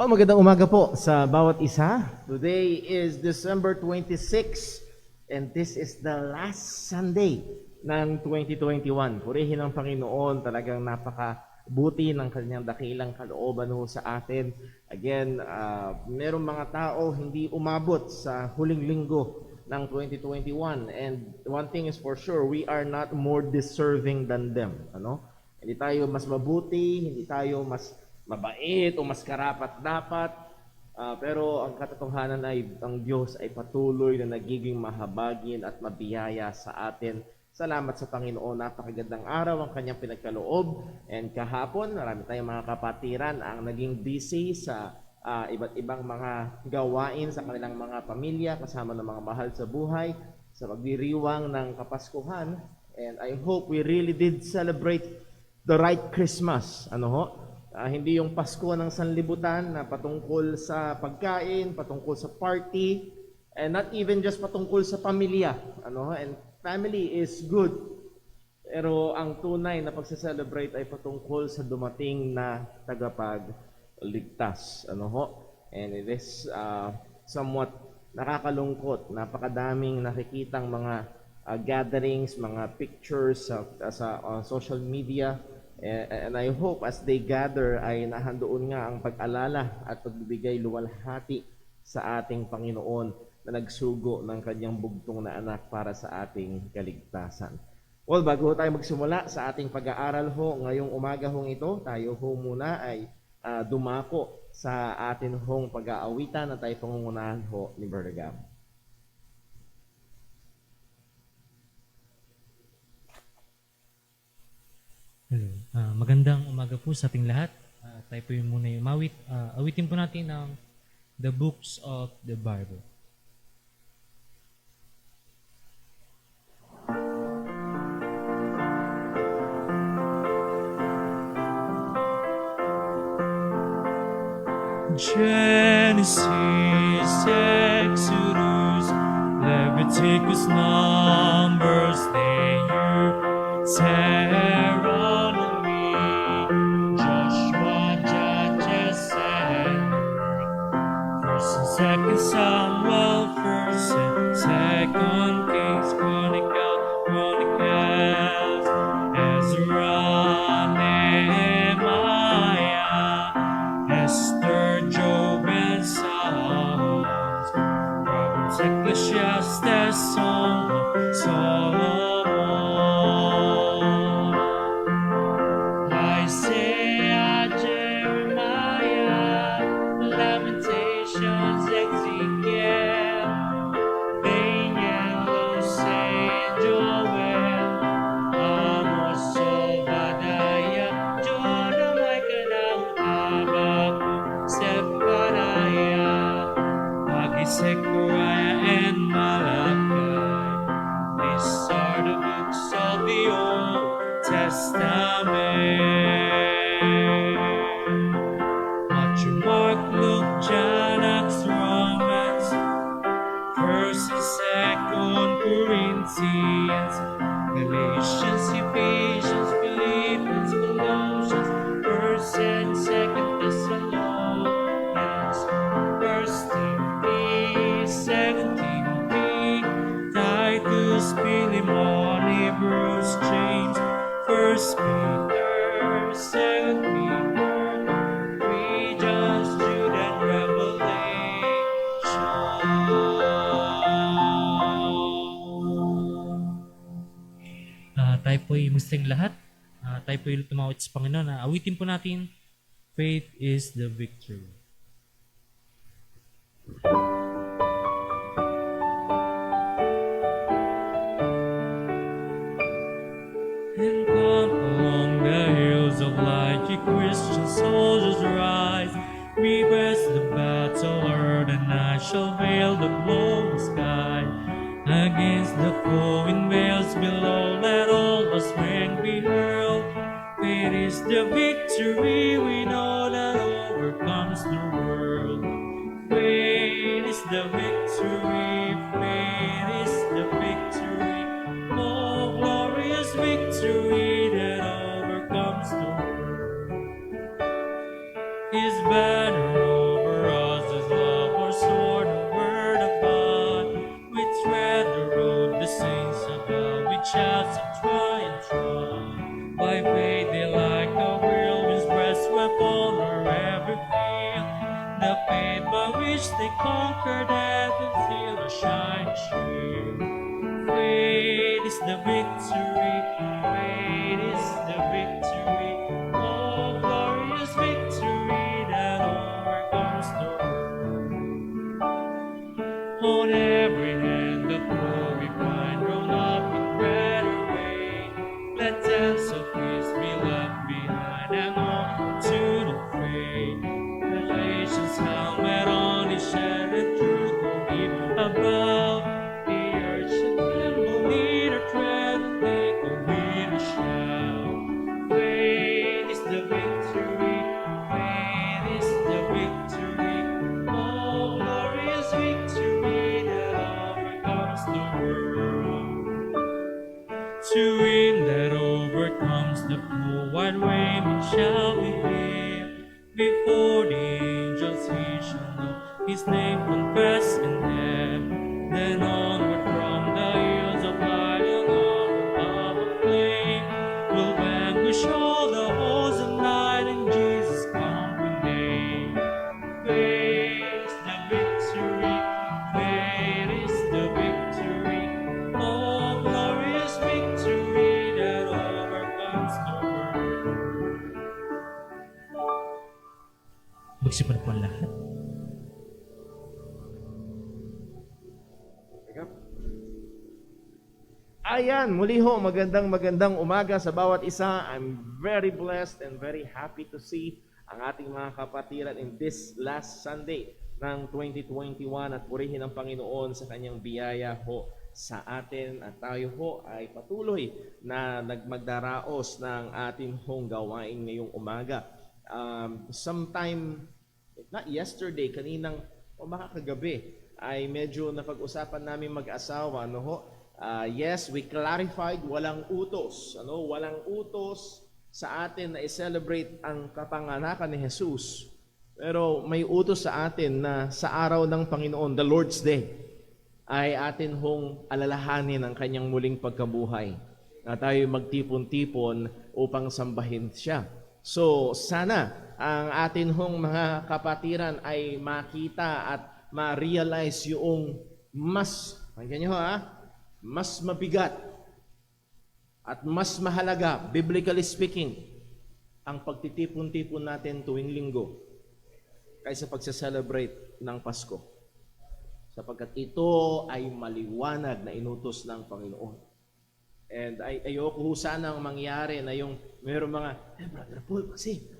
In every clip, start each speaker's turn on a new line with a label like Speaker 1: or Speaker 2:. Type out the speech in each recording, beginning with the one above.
Speaker 1: Oh, magandang umaga po sa bawat isa. Today is December 26 and this is the last Sunday ng 2021. Purihin ang Panginoon, talagang napakabuti ng kanyang dakilang kalooban ho sa atin. Again, merong mga tao hindi umabot sa huling linggo ng 2021 and one thing is for sure, we are not more deserving than them. Hindi tayo mas mabuti, hindi tayo mas mabait o mas karapat-dapat. Pero ang katotohanan ay ang Diyos ay patuloy na nagiging mahabagin at mabiyaya sa atin. Salamat sa Panginoon, napakagandang araw ang kanyang pinagkaloob. And kahapon, marami tayong mga kapatiran ang naging busy sa iba't ibang mga gawain sa kanilang mga pamilya, kasama ng mga mahal sa buhay, sa pagdiriwang ng Kapaskuhan. And I hope we really did celebrate the right Christmas. Hindi yung Pasko ng sanlibutan na patungkol sa pagkain, patungkol sa party, and not even just patungkol sa pamilya. And family is good. Pero ang tunay na pagse-celebrate ay patungkol sa dumating na tagapagligtas. And it is somewhat nakakalungkot. Napakadaming nakikitang mga gatherings, mga pictures sa social media. And I hope as they gather ay nahandoon nga ang pag-alala at pagbibigay luwalhati sa ating Panginoon na nagsugo ng kanyang bugtong na anak para sa ating kaligtasan. Well, bago tayo magsimula sa ating pag-aaral ngayong umaga ito, tayo muna ay dumako sa atin pag-aawitan na tayo pangungunahan ni Brother Gab.
Speaker 2: Hello. Magandang umaga po sa ating lahat. Tayo po yung muna yung umawit. Awitin po natin ang The Books of the Bible. Genesis, Exodus, Leviticus, Numbers, Deuteronomy, Joshua, Judges, and First and Second Samuel, First and Second Kings, Chronicles, Ezra, Nehemiah, Esther, Job, and Psalms, Proverbs, Ecclesiastes, Song of Solomon, Isaiah, Jeremiah, Lamentations, Ezekiel, Daniel, Hosea, Joel, Amos, Obadiah, Jonah, Micah, Nahum, Habakkuk, Zephaniah, Haggai, Zechariah, and Malachi. These are the books of the Old Testament. Matthew, Mark, Luke, John, Acts, Romans, First and Second Corinthians, Galatians, Ephesians, Philippians, Colossians, First and Second Thessalonians, First Timothy, Second Timothy, Titus, Philemon, Hebrews, James, First Peter, Second Peter, 3 John, Jude, and Revelation. Tayo po'y musting lahat. Tayo po'y tumawit sa Panginoon. Awitin po natin, Faith is the Victory. And come along the hills of light, ye Christian soldiers rise. Reverse the battle, earth and night shall veil the glowing sky. Against the foe in veils below, let all our strength be hurled. It is the victory we know that overcomes the world. Faith is the victory, faith is the victory. Oh, glorious victory that overcomes the world. His banner over which they conquered death and feel a shining shield. Great is the victory, great is the victory, oh glorious victory that overcomes the world. On every hand the glory find grown up in red array. Let tents of peace be left behind and on to the fray. Revelation's helmet on his shed and truth will be above. The earth shall tremble near the tread and make a winner shout. Great is the victory, great is the victory, oh glorious victory that overcomes the world. To him that overcomes the full wide raiment shall be given. Before the angels he shall know his name, confess in heaven. Then onward from the hills of light and of the love of flame, will vanquish all the hosts of night and Jesus come with name. Great is the victory, great is the victory, oh glorious victory that overcomes the world. Magsipan po ang lahat.
Speaker 1: Ayan, muli ho, magandang umaga sa bawat isa. I'm very blessed and very happy to see ang ating mga kapatiran in this last Sunday ng 2021 at purihin ang Panginoon sa kanyang biyaya ho sa atin at tayo ho ay patuloy na magdaraos ng ating hong gawain ngayong umaga. Sometime, not yesterday, kaninang o baka kagabi, ay medyo napag-usapan namin mag-asawa, no ho? Yes, we clarified, walang utos. Walang utos sa atin na i-celebrate ang kapanganakan ni Jesus. Pero may utos sa atin na sa araw ng Panginoon, the Lord's Day, ay atin hong alalahanin ang kanyang muling pagkabuhay. Na tayo magtipon-tipon upang sambahin siya. So, sana ang atin hong mga kapatiran ay makita at ma-realize yung mas, pakinggan nyo mas mabigat at mas mahalaga, biblically speaking, ang pagtitipon-tipon natin tuwing linggo kaysa pagsa-celebrate ng Pasko. Sapagkat ito ay maliwanag na inutos ng Panginoon. And ayoko sanang mangyari na yung mayroong mga, Brother Paul, kasi,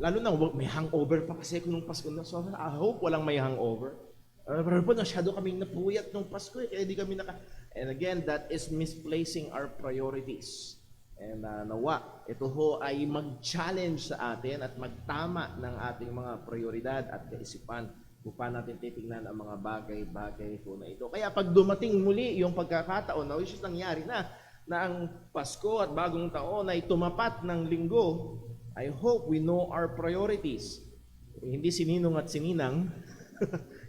Speaker 1: lalo na may hangover pa kasi kung nung Pasko na. So I hope walang may hangover. Brother Paul, masyado kaming napuyat nung Pasko kaya di kami naka... And again, that is misplacing our priorities. And nawa, ito ho ay mag-challenge sa atin at magtama ng ating mga prioridad at kaisipan kung paano natin titingnan ang mga bagay-bagay po na ito. Kaya pag dumating muli yung pagkakataon na which is nangyari na ang Pasko at bagong taon ay tumapat ng linggo, I hope we know our priorities. Hindi sininong at sininang,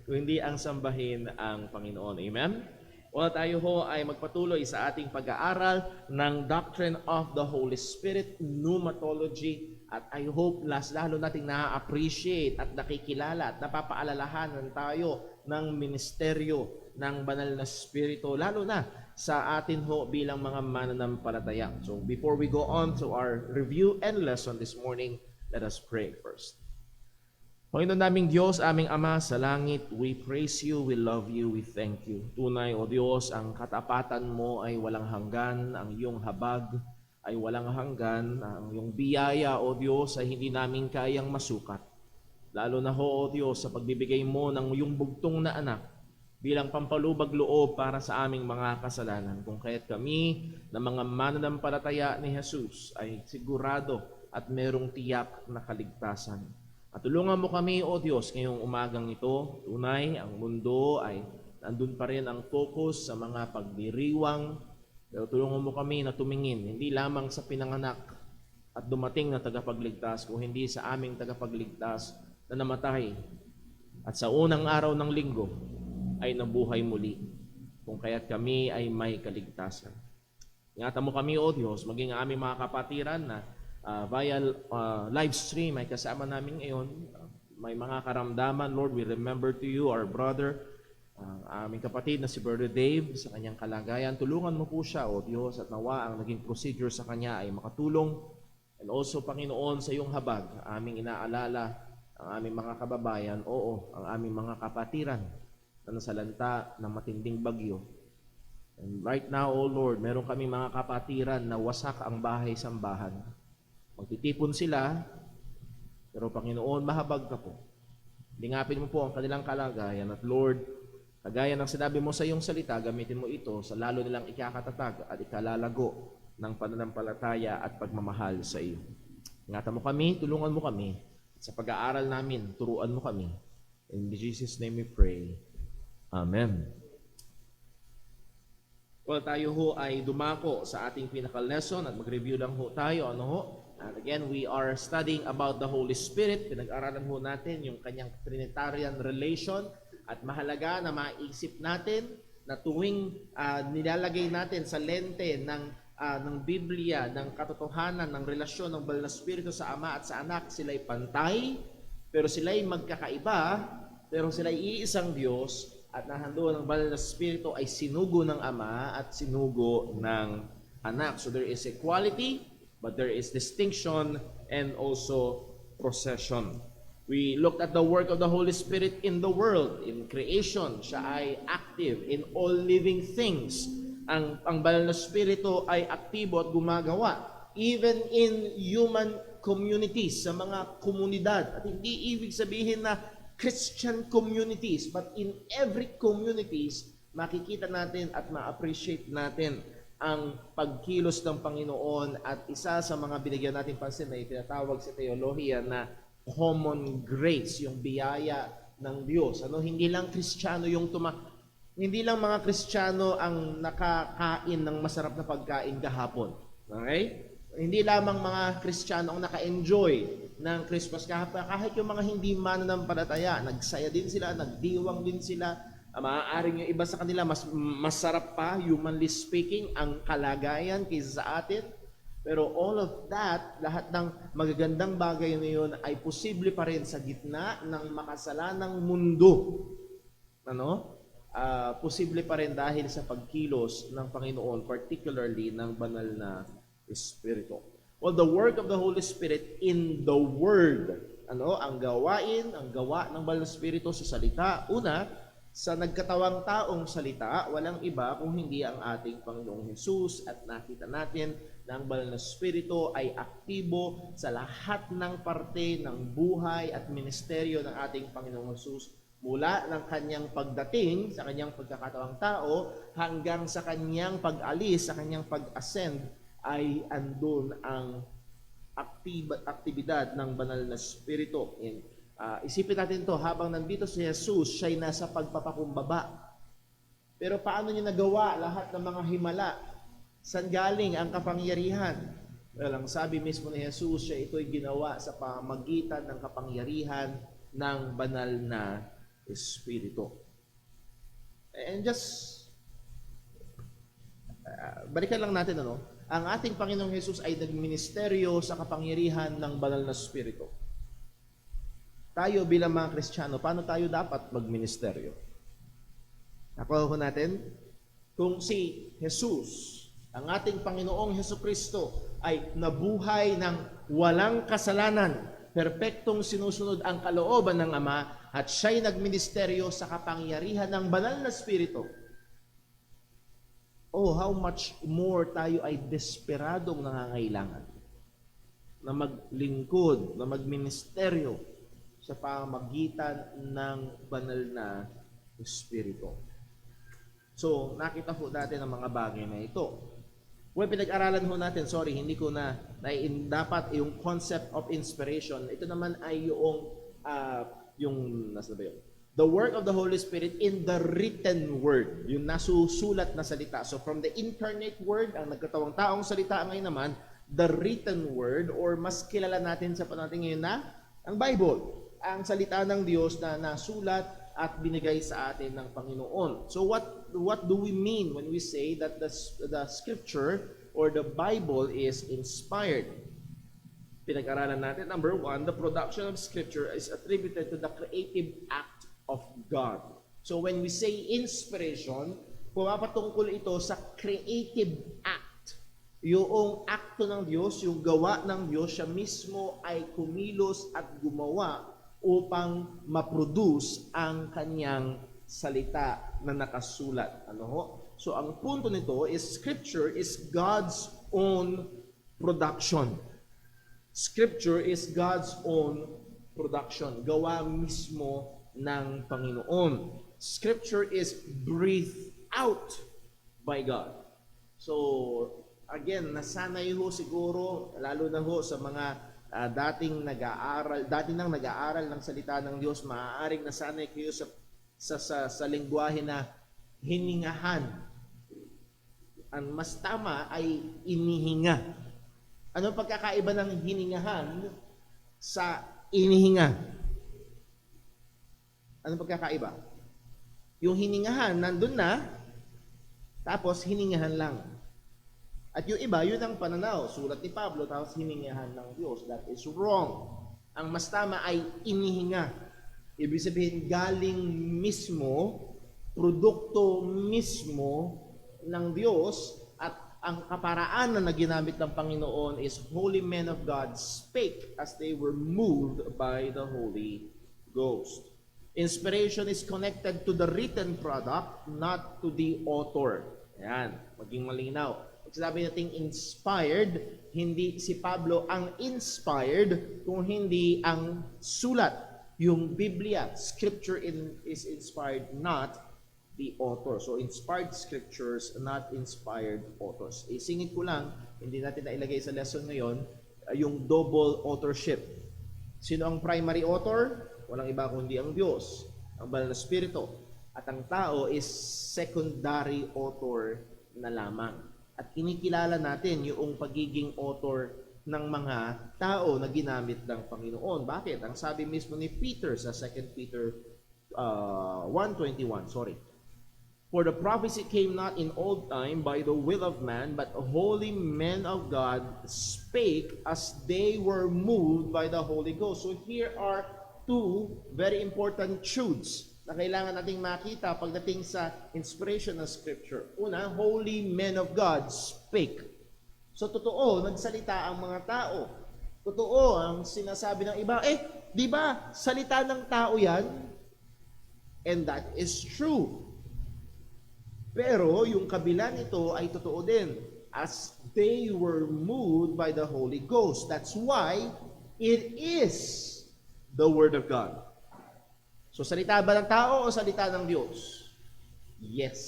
Speaker 1: kundi ang sambahin ang Panginoon. Amen? O tayo ho ay magpatuloy sa ating pag-aaral ng Doctrine of the Holy Spirit, Pneumatology, at I hope lalo nating na-appreciate at nakikilala at napapaalalahanan tayo ng ministeryo ng Banal na Espiritu, lalo na sa atin ho bilang mga mananampalataya. So before we go on to our review and lesson this morning, let us pray first. Panginoon naming Diyos, aming Ama sa langit, we praise you, we love you, we thank you. Tunay, O Diyos, ang katapatan mo ay walang hanggan, ang iyong habag ay walang hanggan, ang iyong biyaya, O Diyos, ay hindi namin kayang masukat. Lalo na ho, O Diyos, sa pagbibigay mo ng iyong bugtong na anak bilang pampalubag loob para sa aming mga kasalanan. Kung kaya't kami na mga mananampalataya ni Jesus ay sigurado at merong tiyak na kaligtasan. At tulungan mo kami, O Diyos, ngayong umagang ito. Tunay, ang mundo ay nandun pa rin ang focus sa mga pagdiriwang. Pero tulungan mo kami na tumingin, hindi lamang sa pinanganak at dumating na tagapagligtas, kung hindi sa aming tagapagligtas na namatay. At sa unang araw ng linggo ay nabuhay muli. Kung kaya't kami ay may kaligtasan. Ingatan mo kami, O Diyos, maging aming mga kapatiran na via live stream ay kasama namin ngayon. may mga karamdaman, Lord, we remember to you our brother, ang aming kapatid na si Brother Dave sa kanyang kalagayan. Tulungan mo po siya, O Diyos, at nawa ang naging procedure sa kanya ay makatulong. And also, Panginoon, sa iyong habag, aming inaalala ang aming mga kababayan, ang aming mga kapatiran na nasalanta ng matinding bagyo. And right now, O Lord, meron kami mga kapatiran na wasak ang bahay-sambahan. Magtitipon sila, pero Panginoon, mahabag ka po. Lingapin mo po ang kanilang kalagayan at Lord, kagaya ng sinabi mo sa iyong salita, gamitin mo ito sa lalo nilang ikakatatag at ikalalago ng pananampalataya at pagmamahal sa iyo. Ingatan mo kami, tulungan mo kami. Sa pag-aaral namin, turuan mo kami. In Jesus' name we pray. Amen. Well, tayo ho ay dumako sa ating pinaka-lesson at mag-review lang ho tayo. Ano ho? And again, we are studying about the Holy Spirit. Pinag-aralan ho natin yung kanyang Trinitarian relation at mahalaga na maisip natin na tuwing nilalagay natin sa lente ng Biblia, ng katotohanan, ng relasyon ng Banal na Espiritu sa Ama at sa Anak, sila'y pantay, pero sila'y magkakaiba, pero sila'y iisang Diyos at nahando ng Banal na Espiritu ay sinugo ng Ama at sinugo ng Anak. So there is equality, but there is distinction and also procession. We looked at the work of the Holy Spirit in the world, in creation. Siya ay active in all living things. Ang Banal na Espiritu ay aktibo at gumagawa even in human communities, sa mga komunidad. At hindi ibig sabihin na Christian communities, but in every communities, makikita natin at ma-appreciate natin ang pagkilos ng Panginoon at isa sa mga binigyan natin pansin na itinatawag sa teolohiya na common grace, yung biyaya ng Diyos. Hindi lang Kristiyano hindi lang mga Kristiyano ang nakakain ng masarap na pagkain kahapon. Okay? Hindi lamang mga Kristiyano ang naka-enjoy ng Christmas kahapon. Kahit yung mga hindi mananampalataya, nagsaya din sila, nagdiwang din sila. Maaaring yung iba sa kanila, mas masarap pa, humanly speaking, ang kalagayan kaysa sa atin. Pero all of that, lahat ng magagandang bagay na yun ay posible pa rin sa gitna ng makasalanang mundo. Posible pa rin dahil sa pagkilos ng Panginoon, particularly ng banal na Espiritu. Well, the work of the Holy Spirit in the Word. Ang gawa ng banal na Espiritu sa salita. Una, sa nagkatawang taong salita, walang iba kung hindi ang ating Panginoong Hesus at nakita natin na ang Banal na Espiritu ay aktibo sa lahat ng parte ng buhay at ministeryo ng ating Panginoong Hesus mula ng kanyang pagdating sa kanyang pagkakatawang tao hanggang sa kanyang pag-alis, sa kanyang pag-ascend ay andun ang aktibidad ng Banal na Espiritu. Isipin natin to, habang nandito si Jesus, siya'y nasa pagpapakumbaba. Pero paano niya nagawa lahat ng mga himala? Saan galing ang kapangyarihan? Well, ang sabi mismo ni Jesus, siya ito'y ginawa sa pamagitan ng kapangyarihan ng banal na Espiritu. And just, balikan lang natin, ang ating Panginoong Jesus ay nagministeryo sa kapangyarihan ng banal na Espiritu. Tayo bilang mga Kristiyano, paano tayo dapat magministeryo? Nakuha ko natin, kung si Jesus, ang ating Panginoong Hesukristo, ay nabuhay ng walang kasalanan, perpektong sinusunod ang kalooban ng Ama, at siya'y nagministeryo sa kapangyarihan ng banal na Espiritu. Oh, how much more tayo ay desperadong nangangailangan na maglingkod, na magministeryo sa pamagitan ng banal na Espiritu. So, nakita po natin ang mga bagay na ito. Well, pinag-aralan ho natin, hindi ko dapat yung concept of inspiration. Ito naman ay nasa ba yun? The work of the Holy Spirit in the written word, yung nasusulat na salita. So, from the incarnate word, ang nagkatawang taong salita ngayon naman, the written word, or mas kilala natin sa panahon ngayon na ang Bible. Ang salita ng Diyos na nasulat at binigay sa atin ng Panginoon. So what do we mean when we say that the Scripture or the Bible is inspired? pinag-aralan natin. Number one, the production of Scripture is attributed to the creative act of God. So when we say inspiration, pumapatungkol ito sa creative act. Yung akto ng Diyos, yung gawa ng Diyos, siya mismo ay kumilos at gumawa upang ma-produce ang kanyang salita na nakasulat. Ano ho? So ang punto nito is Scripture is God's own production. Scripture is God's own production. Gawa mismo ng Panginoon. Scripture is breathed out by God. So, again, nasanay ho siguro, lalo na ho sa mga dating nang nag-aaral ng salita ng Diyos, maaaring nasanay kayo sa lengguwahe na hiningahan. Ang mas tama ay inihinga. Ano pagkakaiba ng hiningahan sa inihinga? Ano pagkakaiba? Yung hiningahan, nandun na, tapos hiningahan lang. At yung iba, yun ang pananaw. Sulat ni Pablo, tapos hiningahan ng Diyos. That is wrong. Ang mas tama ay inihinga. Ibig sabihin, galing mismo, produkto mismo ng Diyos, at ang kaparaan na ginamit ng Panginoon is holy men of God spake as they were moved by the Holy Ghost. Inspiration is connected to the written product, not to the author. Ayan, maging malinaw. Pag sabi natin inspired, hindi si Pablo ang inspired, kung hindi ang sulat. Yung Biblia, Scripture is inspired, not the author. So, inspired scriptures, not inspired authors. Isingit ko lang, hindi natin nailagay sa lesson ngayon, yung double authorship. Sino ang primary author? Walang iba kundi ang Diyos, ang Banal na Espiritu. At ang tao is secondary author na lamang. At kinikilala natin yung pagiging author ng mga tao na ginamit ng Panginoon. Bakit? Ang sabi mismo ni Peter sa 2 Peter 1:21, For the prophecy came not in old time by the will of man, but holy men of God spake as they were moved by the Holy Ghost. So here are two very important truths na kailangan nating makita pagdating sa inspiration ng Scripture. Una, holy men of God spake. So totoo, nagsalita ang mga tao. Totoo ang sinasabi ng iba. Di ba, salita ng tao yan? And that is true. Pero yung kabila nito ay totoo din. As they were moved by the Holy Ghost. That's why it is the Word of God. So salita ba ng tao o salita ng Diyos? Yes.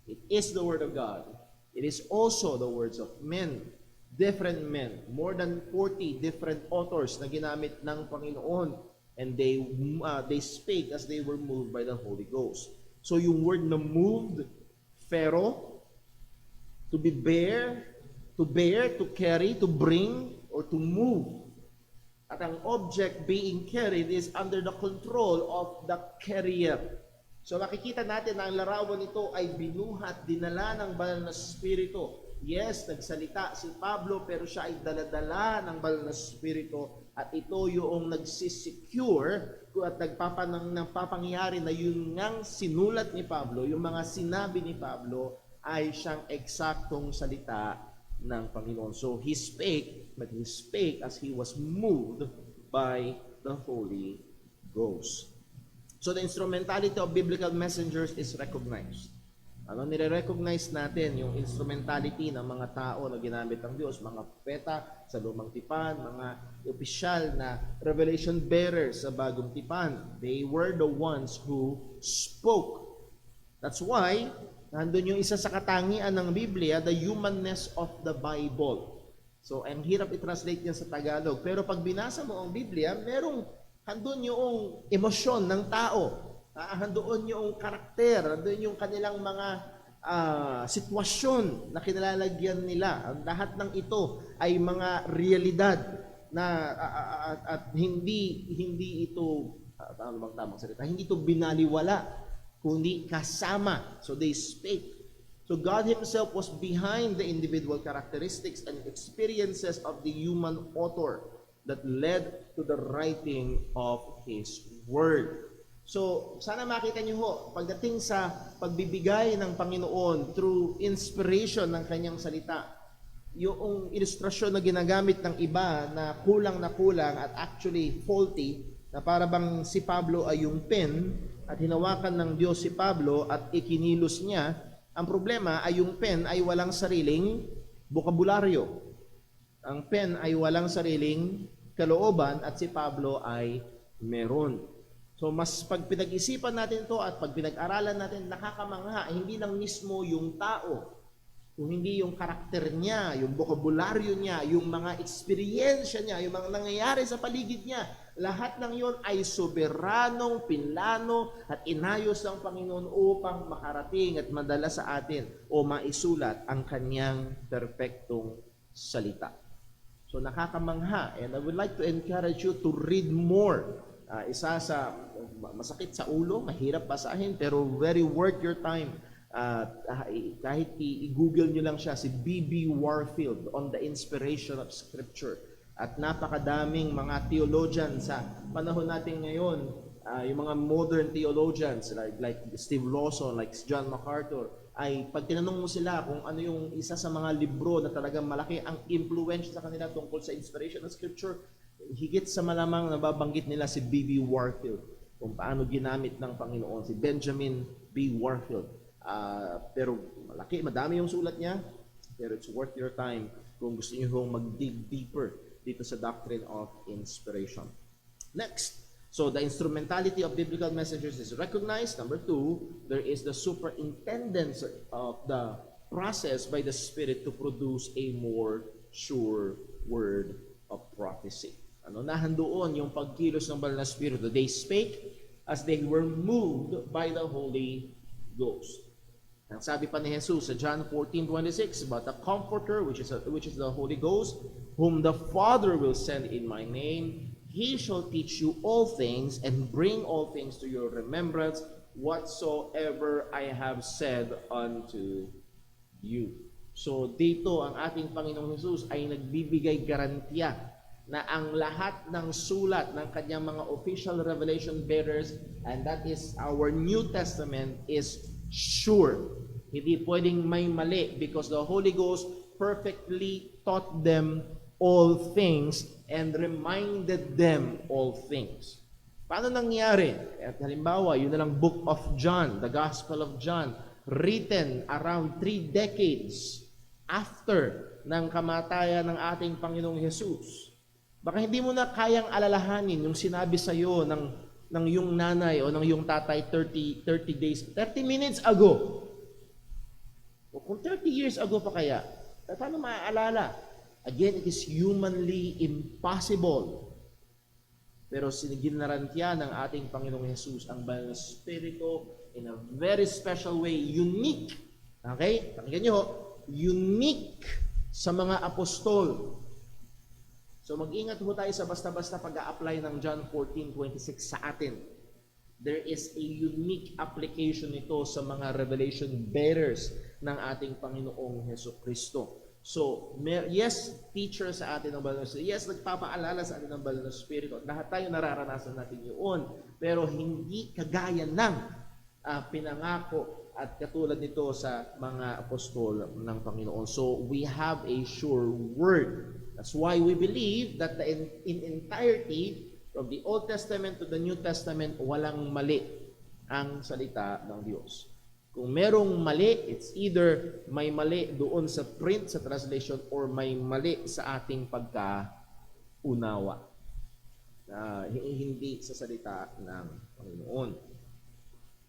Speaker 1: It is the Word of God. It is also the words of men. Different men. More than 40 different authors na ginamit ng Panginoon. And they spake as they were moved by the Holy Ghost. So yung word na moved, phero, to bear, to carry, to bring, or to move. At ang object being carried is under the control of the carrier. So makikita natin na ang larawan nito ay binuhat, dinala ng Banal na Espiritu. Yes, nagsalita si Pablo pero siya ay daladala ng Banal na Espiritu. At ito yung nagsisecure at nagpapangyari na yung ngang sinulat ni Pablo, yung mga sinabi ni Pablo ay siyang eksaktong salita ng Panginoon. So he spake, but he spake as he was moved by the Holy Ghost. So the instrumentality of biblical messengers is recognized. Ano nire-recognize natin? Yung instrumentality ng mga tao na ginamit ng Diyos, mga propeta sa Lumang Tipan, mga opisyal na revelation bearers sa Bagong Tipan. They were the ones who spoke. That's why, nandun yung isa sa katangian ng Biblia, the humanness of the Bible. So, ang hirap i-translate yan sa Tagalog. Pero pag binasa mo ang Biblia, handun yung emosyon ng tao. Handoon yung karakter, handoon yung kanilang mga sitwasyon na kinalalagyan nila. Ang lahat ng ito ay mga realidad na at hindi ito ano bang tamang salita? Hindi ito binaliwala, kundi kasama. So they spake. So God Himself was behind the individual characteristics and experiences of the human author that led to the writing of His Word. So, sana makita niyo ho, pagdating sa pagbibigay ng Panginoon through inspiration ng Kanyang salita, yung ilustrasyon na ginagamit ng iba na kulang at actually faulty, na para bang si Pablo ay yung pen at hinawakan ng Diyos si Pablo at ikinilos niya, ang problema ay yung pen ay walang sariling bokabularyo. Ang pen ay walang sariling kalooban at si Pablo ay meron. So mas pag pinag-isipan natin to at pag pinag-aralan natin, nakakamangha, hindi lang mismo yung tao, kung hindi yung karakter niya, yung bokabularyo niya, yung mga eksperyensya niya, yung mga nangyayari sa paligid niya, lahat ng yon ay soberanong pinlano at inayos ng Panginoon upang makarating at madala sa atin o maisulat ang kanyang perpektong salita. So nakakamangha, and I would like to encourage you to read more. Isa sa masakit sa ulo, mahirap basahin, pero very worth your time. Kahit i-google nyo lang siya, si B.B. Warfield on the inspiration of Scripture. At napakadaming mga theologian sa panahon natin ngayon, yung mga modern theologians like Steve Lawson, like John MacArthur, ay pag tinanong mo sila kung ano yung isa sa mga libro na talagang malaki ang influence sa kanila tungkol sa inspiration of Scripture, higit sa malamang nababanggit nila si B.B. Warfield, kung paano ginamit ng Panginoon, si Benjamin B. Warfield. Pero madami yung sulat niya, pero it's worth your time kung gusto niyo mag-dig deeper dito sa doctrine of inspiration. Next, so the instrumentality of biblical messengers is recognized. Number 2, there is the superintendence of the process by the Spirit to produce a more sure word of prophecy. Nahandoon yung pagkilos ng banal na Espiritu. They spake as they were moved by the Holy Ghost. Ang sabi pa ni Jesus sa John 14:26, but the Comforter, which is the Holy Ghost, whom the Father will send in my name, He shall teach you all things and bring all things to your remembrance whatsoever I have said unto you. So dito ang ating Panginoong Jesus ay nagbibigay garantiya na ang lahat ng sulat ng kanyang mga official revelation bearers, and that is our New Testament, is sure. Hindi pwedeng may mali because the Holy Ghost perfectly taught them all things and reminded them all things. Paano nangyari? At halimbawa, yun na lang Book of John, the Gospel of John, written around 3 decades after ng kamatayan ng ating Panginoong Jesus. Baka hindi mo na kayang alalahanin yung sinabi sa iyo ng yung nanay o ng yung tatay 30 minutes ago. O kung 30 years ago pa kaya, paano maaalala? Again, it is humanly impossible. Pero siniginarantiya ng ating Panginoong Jesus ang banal na Espiritu in a very special way, unique. Okay? Pakinggan nyo, unique sa mga apostol. So mag-ingat ho tayo sa basta-basta pag-a-apply ng John 14:26 sa atin. There is a unique application nito sa mga revelation bearers ng ating Panginoong Hesukristo. So, yes, teacher sa atin ng banal na Espiritu. Yes, nagpapaalala sa atin ng banal na Espiritu. Lahat tayo nararanasan natin yun. Pero hindi kagaya ng pinangako at katulad nito sa mga apostol ng Panginoon. So, we have a sure word. That's why we believe that in entirety, from the Old Testament to the New Testament, walang mali ang salita ng Diyos. Kung merong mali, it's either may mali doon sa print, sa translation, or may mali sa ating pagkaunawa. Hindi sa salita ng Panginoon.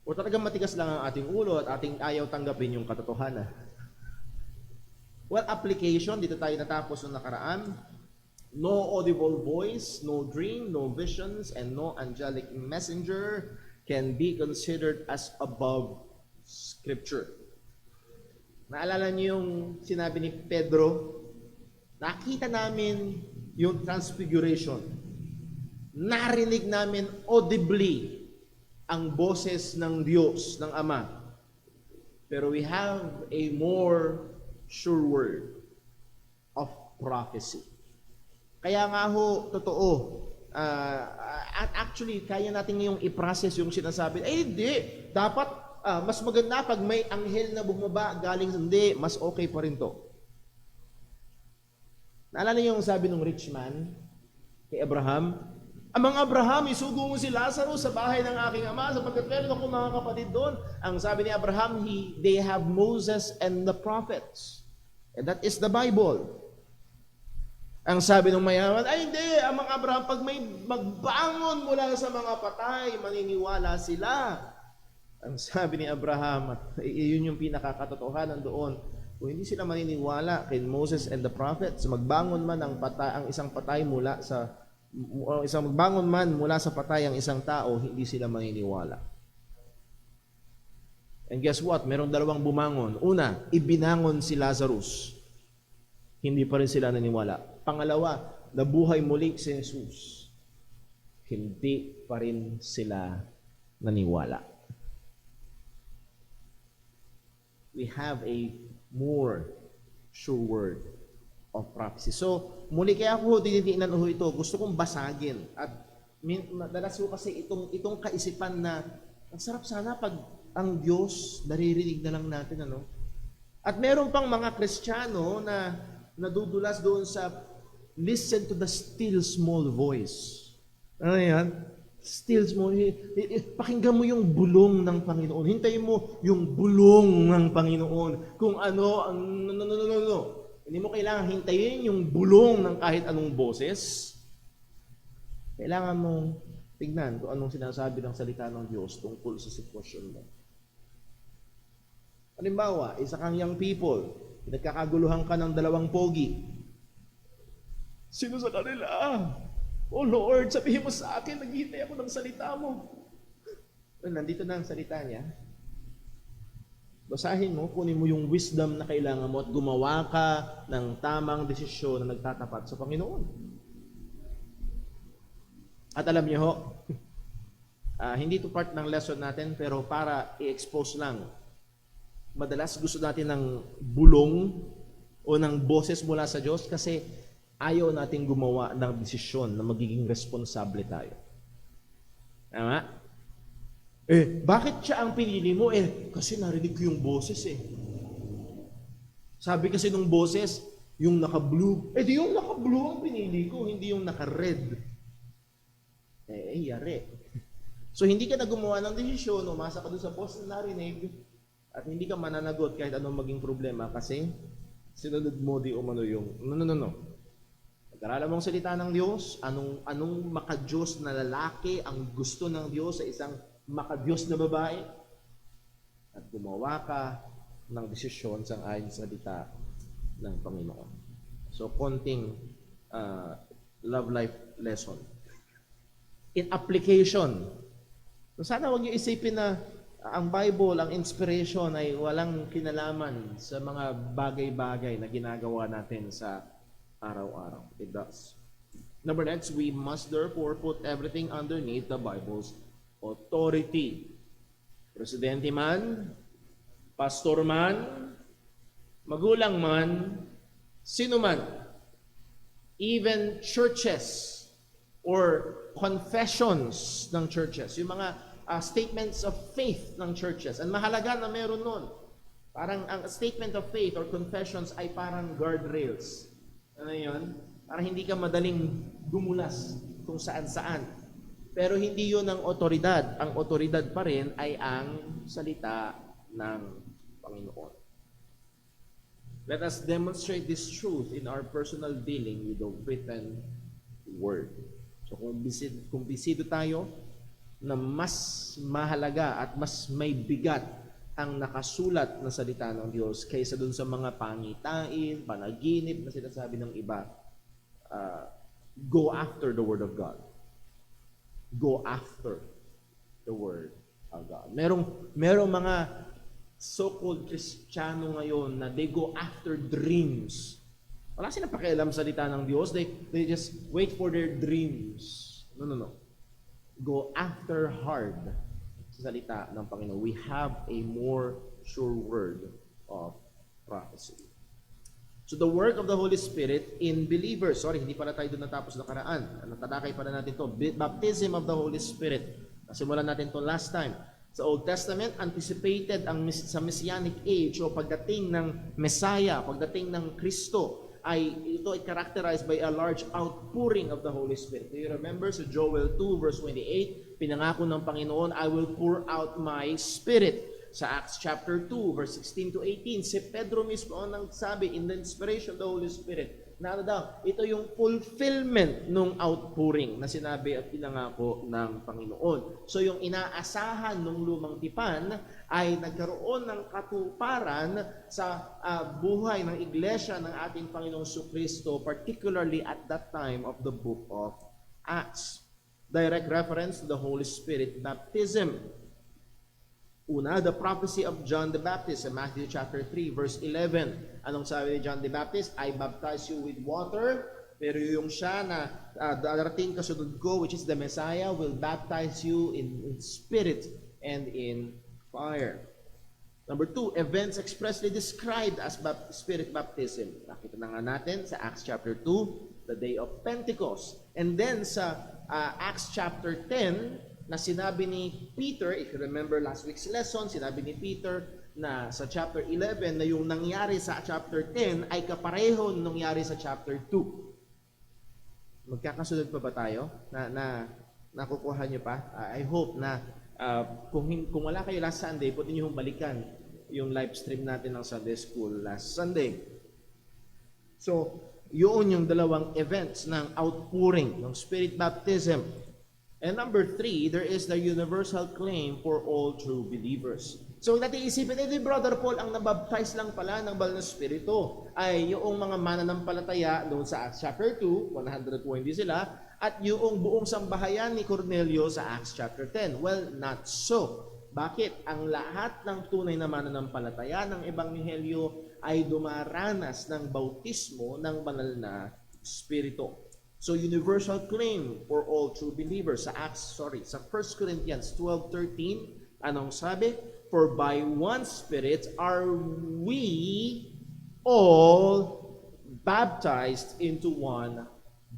Speaker 1: O talagang matigas lang ang ating ulo at ating ayaw tanggapin yung katotohanan. Well, application, dito tayo natapos ng nakaraan. No audible voice, no dream, no visions, and no angelic messenger can be considered as above Scripture. Naalala niyo yung sinabi ni Pedro? Nakita namin yung transfiguration. Narinig namin audibly ang boses ng Diyos, ng Ama. Pero we have a more sure word of prophecy. Kaya nga ho, totoo, at actually, kaya natin ngayong i-process yung sinasabi, hindi, dapat mas maganda pag may anghel na bumaba galing, hindi, mas okay pa rin to. Naalala niyo yung sabi ng rich man kay Abraham? Amang Abraham, isugo mo si Lazarus sa bahay ng aking ama sapagkat meron akong mga kapatid doon. Ang sabi ni Abraham, they have Moses and the prophets. And that is the Bible. Ang sabi ng mayaman, ay hindi, amang Abraham, pag may magbangon mula sa mga patay, maniniwala sila. Ang sabi ni Abraham, at yun yung pinakakatotohanan doon, kung hindi sila maniniwala kay Moses and the prophets, magbangon man ang isang patay mula sa magbangon man mula sa patay ang isang tao, hindi sila maniniwala. And guess what? Merong dalawang bumangon. Una, ibinangon si Lazarus. Hindi pa rin sila naniwala. Pangalawa, nabuhay muli si Jesus. Hindi pa rin sila naniwala. We have a more sure word of prophecy. So, muli kaya ako tinitingnan ho ito. Gusto kong basagin. At madalas ho kasi itong kaisipan na ang sarap sana pag ang Diyos naririnig na lang natin. Ano? At meron pang mga Kristiyano na nadudulas doon sa listen to the still small voice. Ano yan? Still small. Pakinggan mo yung bulong ng Panginoon. Hintayin mo yung bulong ng Panginoon. Kung ano ang no. Hindi mo kailangan hintayin yung bulong ng kahit anong boses. Kailangan mong tignan kung anong sinasabi ng salita ng Diyos tungkol sa sitwasyon mo. Halimbawa, isa kang young people, nagkakaguluhan ka ng dalawang pogi. Sino sa kanila? Oh Lord, sabihin mo sa akin, naghihintay ako ng salita mo. Well, nandito na ang salita niya. Basahin mo, kunin mo yung wisdom na kailangan mo at gumawa ka ng tamang desisyon na nagtatapat sa Panginoon. At alam niyo ho, hindi ito part ng lesson natin, pero para i-expose lang, madalas gusto natin ng bulong o ng boses mula sa Diyos kasi ayaw natin gumawa ng desisyon na magiging responsable tayo. Tama? Bakit siya ang pinili mo? Kasi narinig ko yung boses Sabi kasi nung boses, yung naka-blue. Di yung naka-blue ang pinili ko, hindi yung naka-red. Yari. So hindi ka na gumawa ng desisyon, umasa ka doon sa boses na narinig, at hindi ka mananagot kahit anong maging problema kasi sinunod mo di umano yung no. Pag-aralan mong salita ng Diyos, anong maka-Diyos na lalaki ang gusto ng Diyos sa isang maka-Diyos na babae, at gumawa ka ng desisyon sang ayon sa salita ng Panginoon. So, konting love life lesson. In application, so sana huwag niyo isipin na ang Bible, ang inspiration ay walang kinalaman sa mga bagay-bagay na ginagawa natin sa araw-araw. It does. Number next, we must therefore put everything underneath the Bible's authority. Presidente man, pastor man, magulang man, sino man, even churches or confessions ng churches, yung mga statements of faith ng churches. Ang mahalaga na meron nun. Parang ang statement of faith or confessions ay parang guardrails. Ano yun? Para hindi ka madaling dumulas kung saan-saan. Pero hindi yun ang otoridad. Ang otoridad pa rin ay ang salita ng Panginoon. Let us demonstrate this truth in our personal dealing with the written word. So kung bisido tayo, na mas mahalaga at mas may bigat ang nakasulat na salita ng Diyos kaysa dun sa mga pangitain, panaginip na sinasabi ng iba. Go after the Word of God. Go after the Word of God. Merong mga so-called Kristiyano ngayon na they go after dreams. Wala silang pakialam sa salita ng Diyos. They just wait for their dreams. No. Go after hard sa salita ng Panginoon. We have a more sure word of prophecy. So the work of the Holy Spirit in believers, hindi pala tayo doon natapos nakaraan. Natalakay pala natin to, baptism of the Holy Spirit. Nasimulan natin to last time. Sa Old Testament, anticipated sa Messianic age o pagdating ng Messiah, pagdating ng Kristo, ito ay characterized by a large outpouring of the Holy Spirit. Do you remember sa Joel 2 verse 28, pinangako ng Panginoon, I will pour out my Spirit. Sa Acts chapter 2, verse 16 to 18, si Pedro mismo ang nagsabi in the inspiration of the Holy Spirit, na ito yung fulfillment ng outpouring na sinabi at pinangako ng Panginoon. So yung inaasahan ng lumang tipan ay nagkaroon ng katuparan sa buhay ng iglesia ng ating Panginoong Jesucristo, particularly at that time of the book of Acts. Direct reference to the Holy Spirit baptism. Una, the prophecy of John the Baptist in Matthew chapter 3 verse 11. Anong sabi ni John the Baptist? I baptize you with water, pero yung siya na darating kasunod ko, which is the Messiah, will baptize you in spirit and in fire. Number 2, events expressly described as spirit baptism. Nakita na nga natin sa Acts chapter 2, the day of Pentecost. And then sa Acts chapter 10, na sinabi ni Peter, if you remember last week's lesson, sinabi ni Peter na sa chapter 11 na yung nangyari sa chapter 10 ay kapareho ng nangyari sa chapter 2. Magkakasunod pa ba tayo? Nakukuha nyo pa? I hope na kung wala kayo last Sunday, pwede nyo balikan yung live stream natin ng Sunday School last Sunday. So, yun yung dalawang events ng outpouring, ng Spirit baptism. And number 3, there is the universal claim for all true believers. So, natin isipin, Brother Paul, ang nabaptize lang pala ng Banal na Espiritu ay yung mga mananampalataya doon sa Acts chapter 2, 120 sila, at yung buong sambahayan ni Cornelio sa Acts chapter 10. Well, not so. Bakit? Ang lahat ng tunay na mananampalataya ng Ebanghelyo ay dumaranas ng bautismo ng Banal na Espiritu. So universal claim for all true believers sa 1 Corinthians 12:13, anong sabi? For by one Spirit are we all baptized into one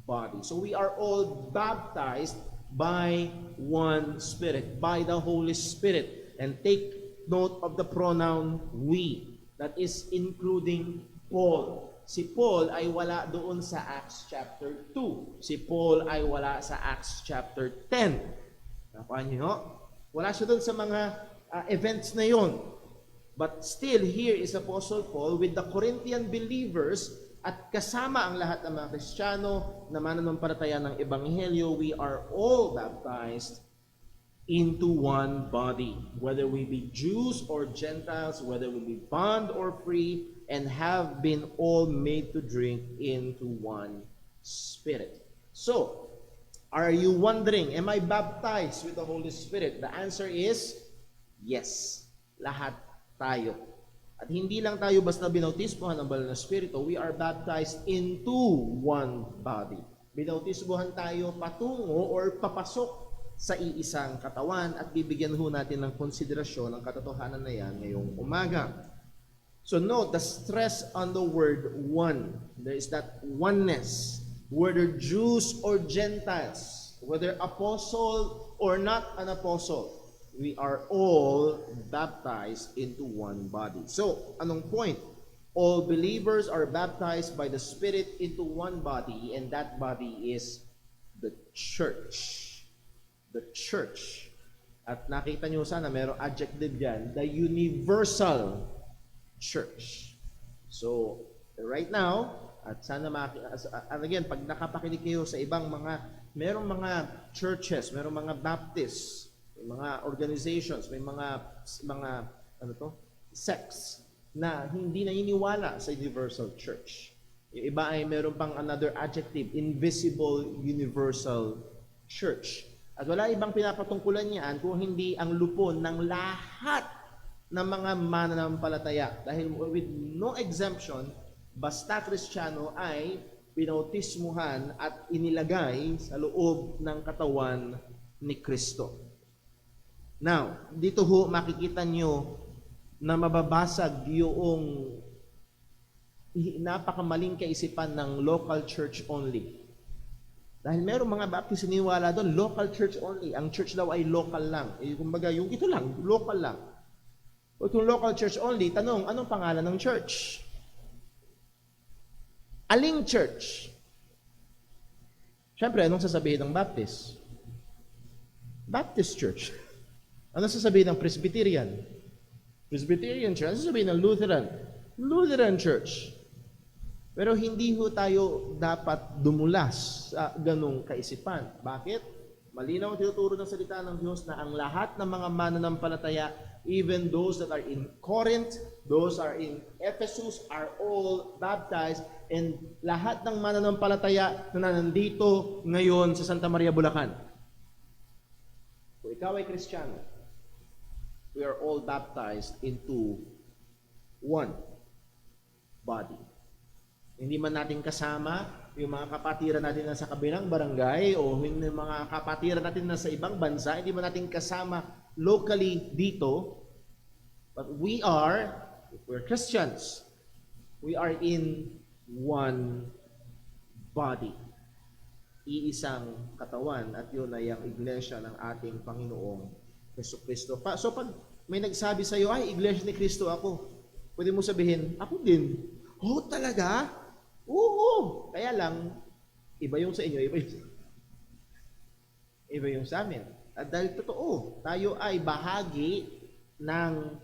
Speaker 1: body. So we are all baptized by one Spirit, by the Holy Spirit. And take note of the pronoun we, that is including Paul. Si Paul ay wala doon sa Acts chapter 2. Si Paul ay wala sa Acts chapter 10. Nakuha niyo? Wala siya doon sa mga events na yon. But still, here is Apostle Paul with the Corinthian believers at kasama ang lahat ng mga Kristiyano na mananampalataya ng Ebanghelyo. We are all baptized into one body, whether we be Jews or Gentiles, whether we be bond or free, and have been all made to drink into one Spirit. So, are you wondering, am I baptized with the Holy Spirit? The answer is yes. Lahat tayo. At hindi lang tayo basta binautismohan ng Banal na Espiritu, we are baptized into one body. Binautismohan tayo patungo or papasok sa iisang katawan at bibigyan ho natin ng konsiderasyon ang katotohanan na yan ngayong umaga. So note the stress on the word one. There is that oneness. Whether Jews or Gentiles, whether apostle or not an apostle, we are all baptized into one body. So, anong point? All believers are baptized by the Spirit into one body, and that body is the church. The church. At nakita nyo sana, merong adjective dyan, the universal church. So, right now, at sana again, pag nakapakinig kayo sa ibang merong mga churches, merong mga Baptists, may mga organizations, may mga sects na hindi naniniwala sa universal church. Yung iba ay meron pang another adjective, invisible universal church. At wala ibang pinapatungkulan niyan kung hindi ang lupon ng lahat ng mga mananampalataya. Dahil with no exemption, basta Kristiyano ay pinautismuhan at inilagay sa loob ng katawan ni Kristo. Now, dito ho makikita nyo na mababasag yung napakamaling kaisipan ng local church only. Dahil merong mga Baptist siniwala doon, local church only. Ang church daw ay local lang. Kumbaga, yung ito lang, local lang. O kung local church only, tanong, anong pangalan ng church? Aling church? Siyempre, anong sasabihin ng Baptist? Baptist Church. Anong sasabihin ng Presbyterian? Presbyterian Church. Anong sasabihin ng Lutheran? Lutheran Church. Pero hindi ho tayo dapat dumulas sa ganong kaisipan. Bakit? Malinaw ang tinuturo ng salita ng Diyos na ang lahat ng mga mananampalataya, even those that are in Corinth, those are in Ephesus, are all baptized, and lahat ng mananampalataya na nandito ngayon sa Santa Maria, Bulacan. Kung ikaw ay Kristiyano, we are all baptized into one body. Hindi man natin kasama yung mga kapatiran natin na sa kabilang barangay o yung mga kapatiran natin na sa ibang bansa, hindi man natin kasama locally dito, but we're Christians. We are in one body. Iisang katawan at yun ay ang iglesia ng ating Panginoong Jesucristo. So pag may nagsabi sa iyo, ay, iglesia ni Kristo ako, pwede mo sabihin, ako din. Oh, talaga? Oo. Kaya lang, iba yung sa inyo, iba yung sa amin. At dahil totoo, tayo ay bahagi ng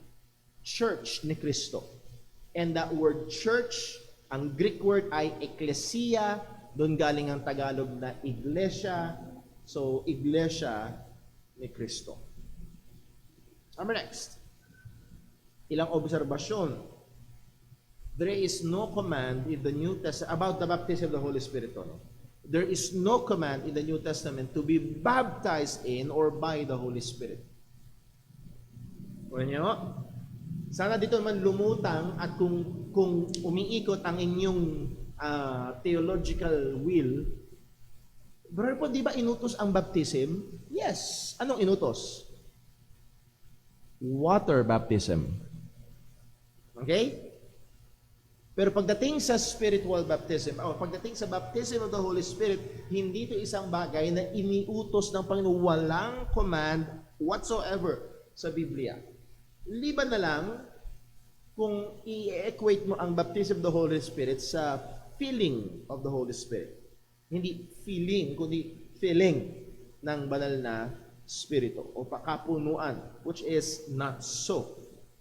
Speaker 1: church ni Kristo. And that word church, ang Greek word ay ecclesia, doon galing ang Tagalog na iglesia. So, iglesia ni Kristo. Number next. Ilang obserbasyon. There is no command in the New Testament about the baptism of the Holy Spirit. No? There is no command in the New Testament to be baptized in or by the Holy Spirit. Nyo? Sana dito man lumutang at kung umiikot ang inyong theological will, brother po, di ba inutos ang baptism? Yes. Anong inutos? Water baptism. Okay? Pero pagdating sa spiritual baptism, pagdating sa baptism of the Holy Spirit, hindi ito isang bagay na iniutos ng Panginoon. Walang command whatsoever sa Biblia. Liban na lang kung i-equate mo ang baptism of the Holy Spirit sa filling of the Holy Spirit. Hindi feeling, kundi filling ng banal na Spirito o pakapunuan, which is not so.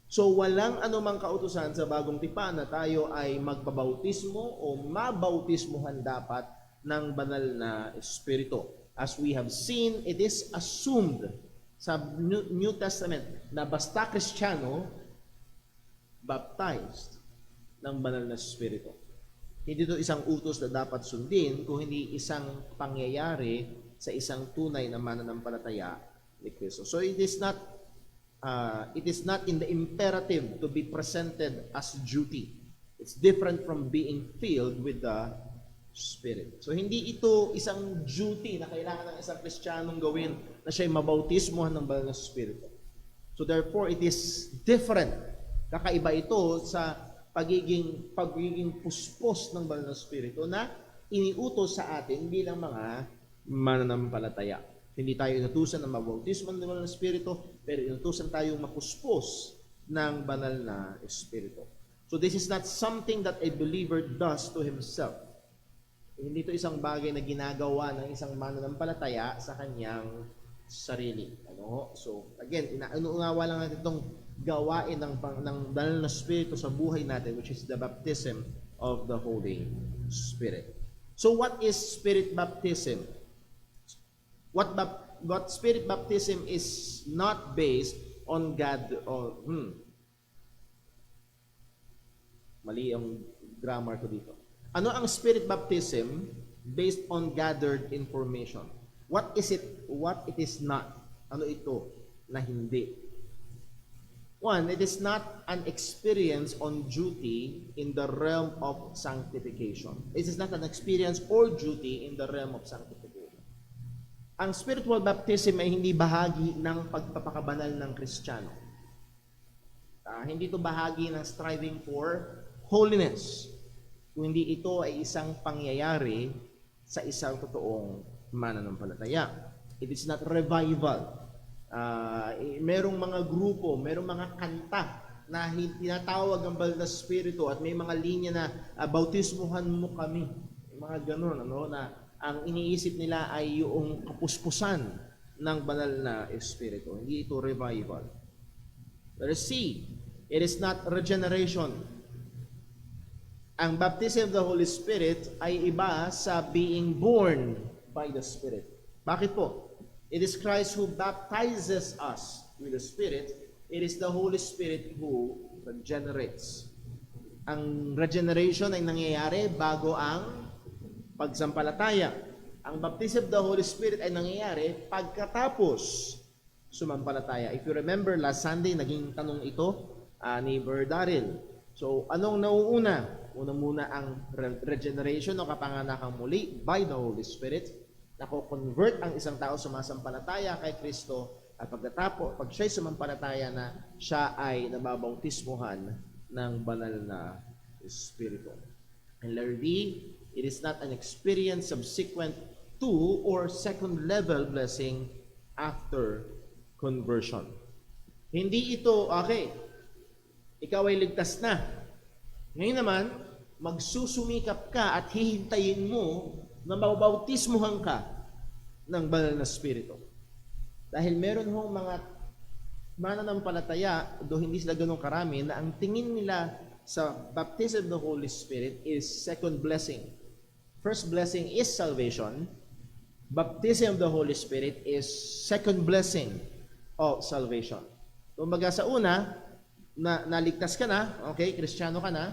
Speaker 1: So walang anumang kautusan sa bagong tipan na tayo ay magpabautismo o mabautismuhan dapat ng banal na Espiritu. As we have seen, it is assumed sa New Testament na basta Kristiyano, baptized ng banal na Espiritu. Hindi ito isang utos na dapat sundin, kung hindi isang pangyayari sa isang tunay na mananampalataya ni Kristo. So it is not in the imperative to be presented as duty. It's different from being filled with the Spirit. So hindi ito isang duty na kailangan ng isang Kristiyanong gawin na siya'y mabautismohan ng banal na Espiritu. So therefore, it is different. Kakaiba ito sa pagiging puspos ng banal na Espiritu na iniutos sa atin bilang mga mananampalataya. Hindi tayo inutusan na mabautismo ng banal na Espiritu, pero inutusan tayong mapuspos ng banal na Espiritu. So this is not something that a believer does to himself. Hindi ito isang bagay na ginagawa ng isang mananampalataya sa kanyang sarili. So again, inuungawa lang natin itong gawain ng banal na Espiritu sa buhay natin, which is the baptism of the Holy Spirit. So what is Spirit baptism? What Spirit baptism is not based on God or mali ang grammar ko dito. Ano ang Spirit baptism based on gathered information? What is it? What it is not? Ano ito na hindi? One, it is not an experience on duty in the realm of sanctification. It is not an experience or duty in the realm of sanctification. Ang spiritual baptism ay hindi bahagi ng pagpapakabanal ng Kristiyano. Hindi ito bahagi ng striving for holiness. Kundi ito ay isang pangyayari sa isang totoong mananampalataya. It is not revival. Merong mga grupo, merong mga kanta na tinatawag ang banal na Espiritu at may mga linya na bautismuhan mo kami. Mga ganun, na ang iniisip nila ay yung kapuspusan ng banal na Espiritu. Hindi ito revival. Letter C, it is not regeneration. Ang baptism of the Holy Spirit ay iba sa being born by the Spirit. Bakit po? It is Christ who baptizes us with the Spirit. It is the Holy Spirit who regenerates. Ang regeneration ay nangyayari bago ang pagsampalataya. Ang baptism of the Holy Spirit ay nangyayari pagkatapos sumampalataya. If you remember, last Sunday, naging tanong ito ni Brother Daryl. So, anong nauuna? Una muna ang regeneration o kapanganakang muli by the Holy Spirit. Nako-convert ang isang tao sumasampalataya kay Kristo at pagkatapos, pag siya'y sumampalataya na, siya ay nababautismuhan ng banal na Espiritu. And letter D, it is not an experience subsequent to or second level blessing after conversion. Hindi ito, okay, ikaw ay ligtas na. Ngayon naman, magsusumikap ka at hihintayin mo na mabautismuhan ka ng banal na Espiritu. Dahil meron hong mga mananampalataya, do hindi sila ganun karami, na ang tingin nila sa baptism of the Holy Spirit is second blessing. First blessing is salvation. Baptism of the Holy Spirit is second blessing of salvation. Kumbaga sa una, naligtas ka na, okay, Kristiyano ka na,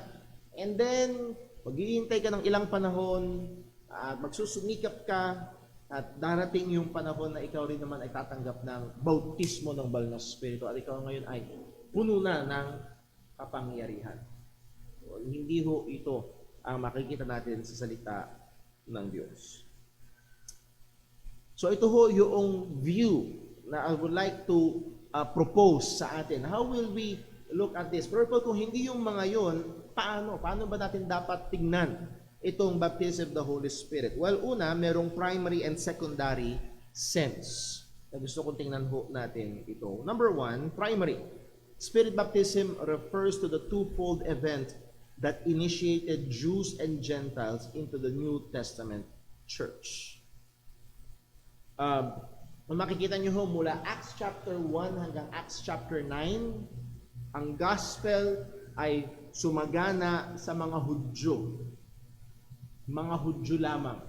Speaker 1: and then, maghihintay ka ng ilang panahon, at magsusumikap ka, at darating yung panahon na ikaw rin naman ay tatanggap ng bautismo ng banal na Espiritu, at ikaw ngayon ay puno na ng kapangyarihan. So, hindi ho ito ang makikita natin sa salita ng Diyos. So ito ho yung view na I would like to propose sa atin. How will we look at this? Pero kung hindi yung mga yon, paano? Paano ba natin dapat tignan itong baptism of the Holy Spirit? Well, una, merong primary and secondary sense. Na gusto kong tingnan ho natin ito. Number one, primary. Spirit baptism refers to the twofold event that initiated Jews and Gentiles into the New Testament church. Kung makikita nyo ho, mula Acts chapter 1 hanggang Acts chapter 9, ang gospel ay sumagana sa mga Hudyo. Mga Hudyo lamang.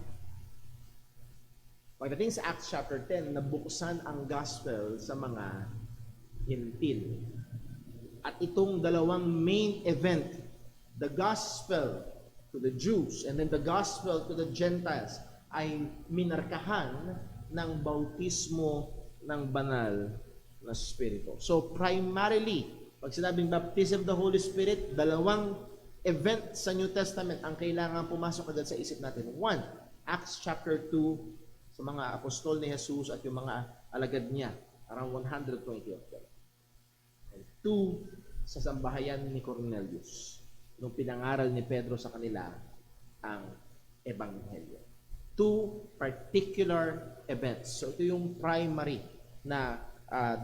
Speaker 1: Pagdating sa Acts chapter 10, nabuksan ang gospel sa mga Hintil. At itong dalawang main event, the gospel to the Jews and then the gospel to the Gentiles, ay minarkahan ng bautismo ng banal na Espiritu. So primarily, pag sinabing baptism of the Holy Spirit, dalawang event sa New Testament ang kailangan pumasok agad sa isip natin. One, Acts chapter 2, sa mga apostol ni Jesus at yung mga alagad niya, around 120 of them. And two, sa sambahayan ni Cornelius, nung pinangaral ni Pedro sa kanila ang Ebanghelyo. Two particular events. So ito yung primary na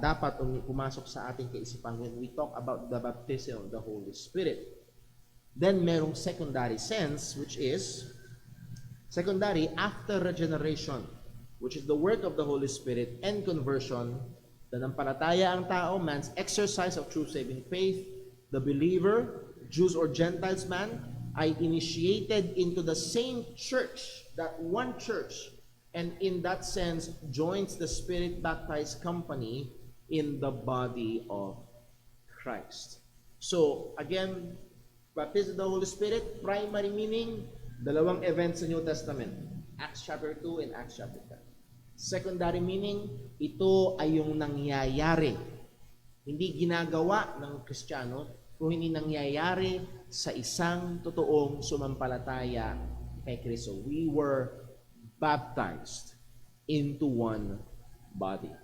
Speaker 1: dapat pumasok sa ating kaisipan when we talk about the baptism of the Holy Spirit. Then merong secondary sense, which is secondary after regeneration, which is the work of the Holy Spirit and conversion. Nanampalataya ang tao, man's exercise of true saving faith. The believer, Jews or Gentiles man, ay initiated into the same church, that one church, and in that sense joins the Spirit-baptized company in the body of Christ. So again, baptism of the Holy Spirit, primary meaning, dalawang events sa New Testament, Acts chapter 2 and Acts chapter 10. Secondary meaning, ito ay yung nangyayari, hindi ginagawa ng Kristiyano, kung hindi nangyayari sa isang totoong sumampalataya kay Kristo. We were baptized into one body.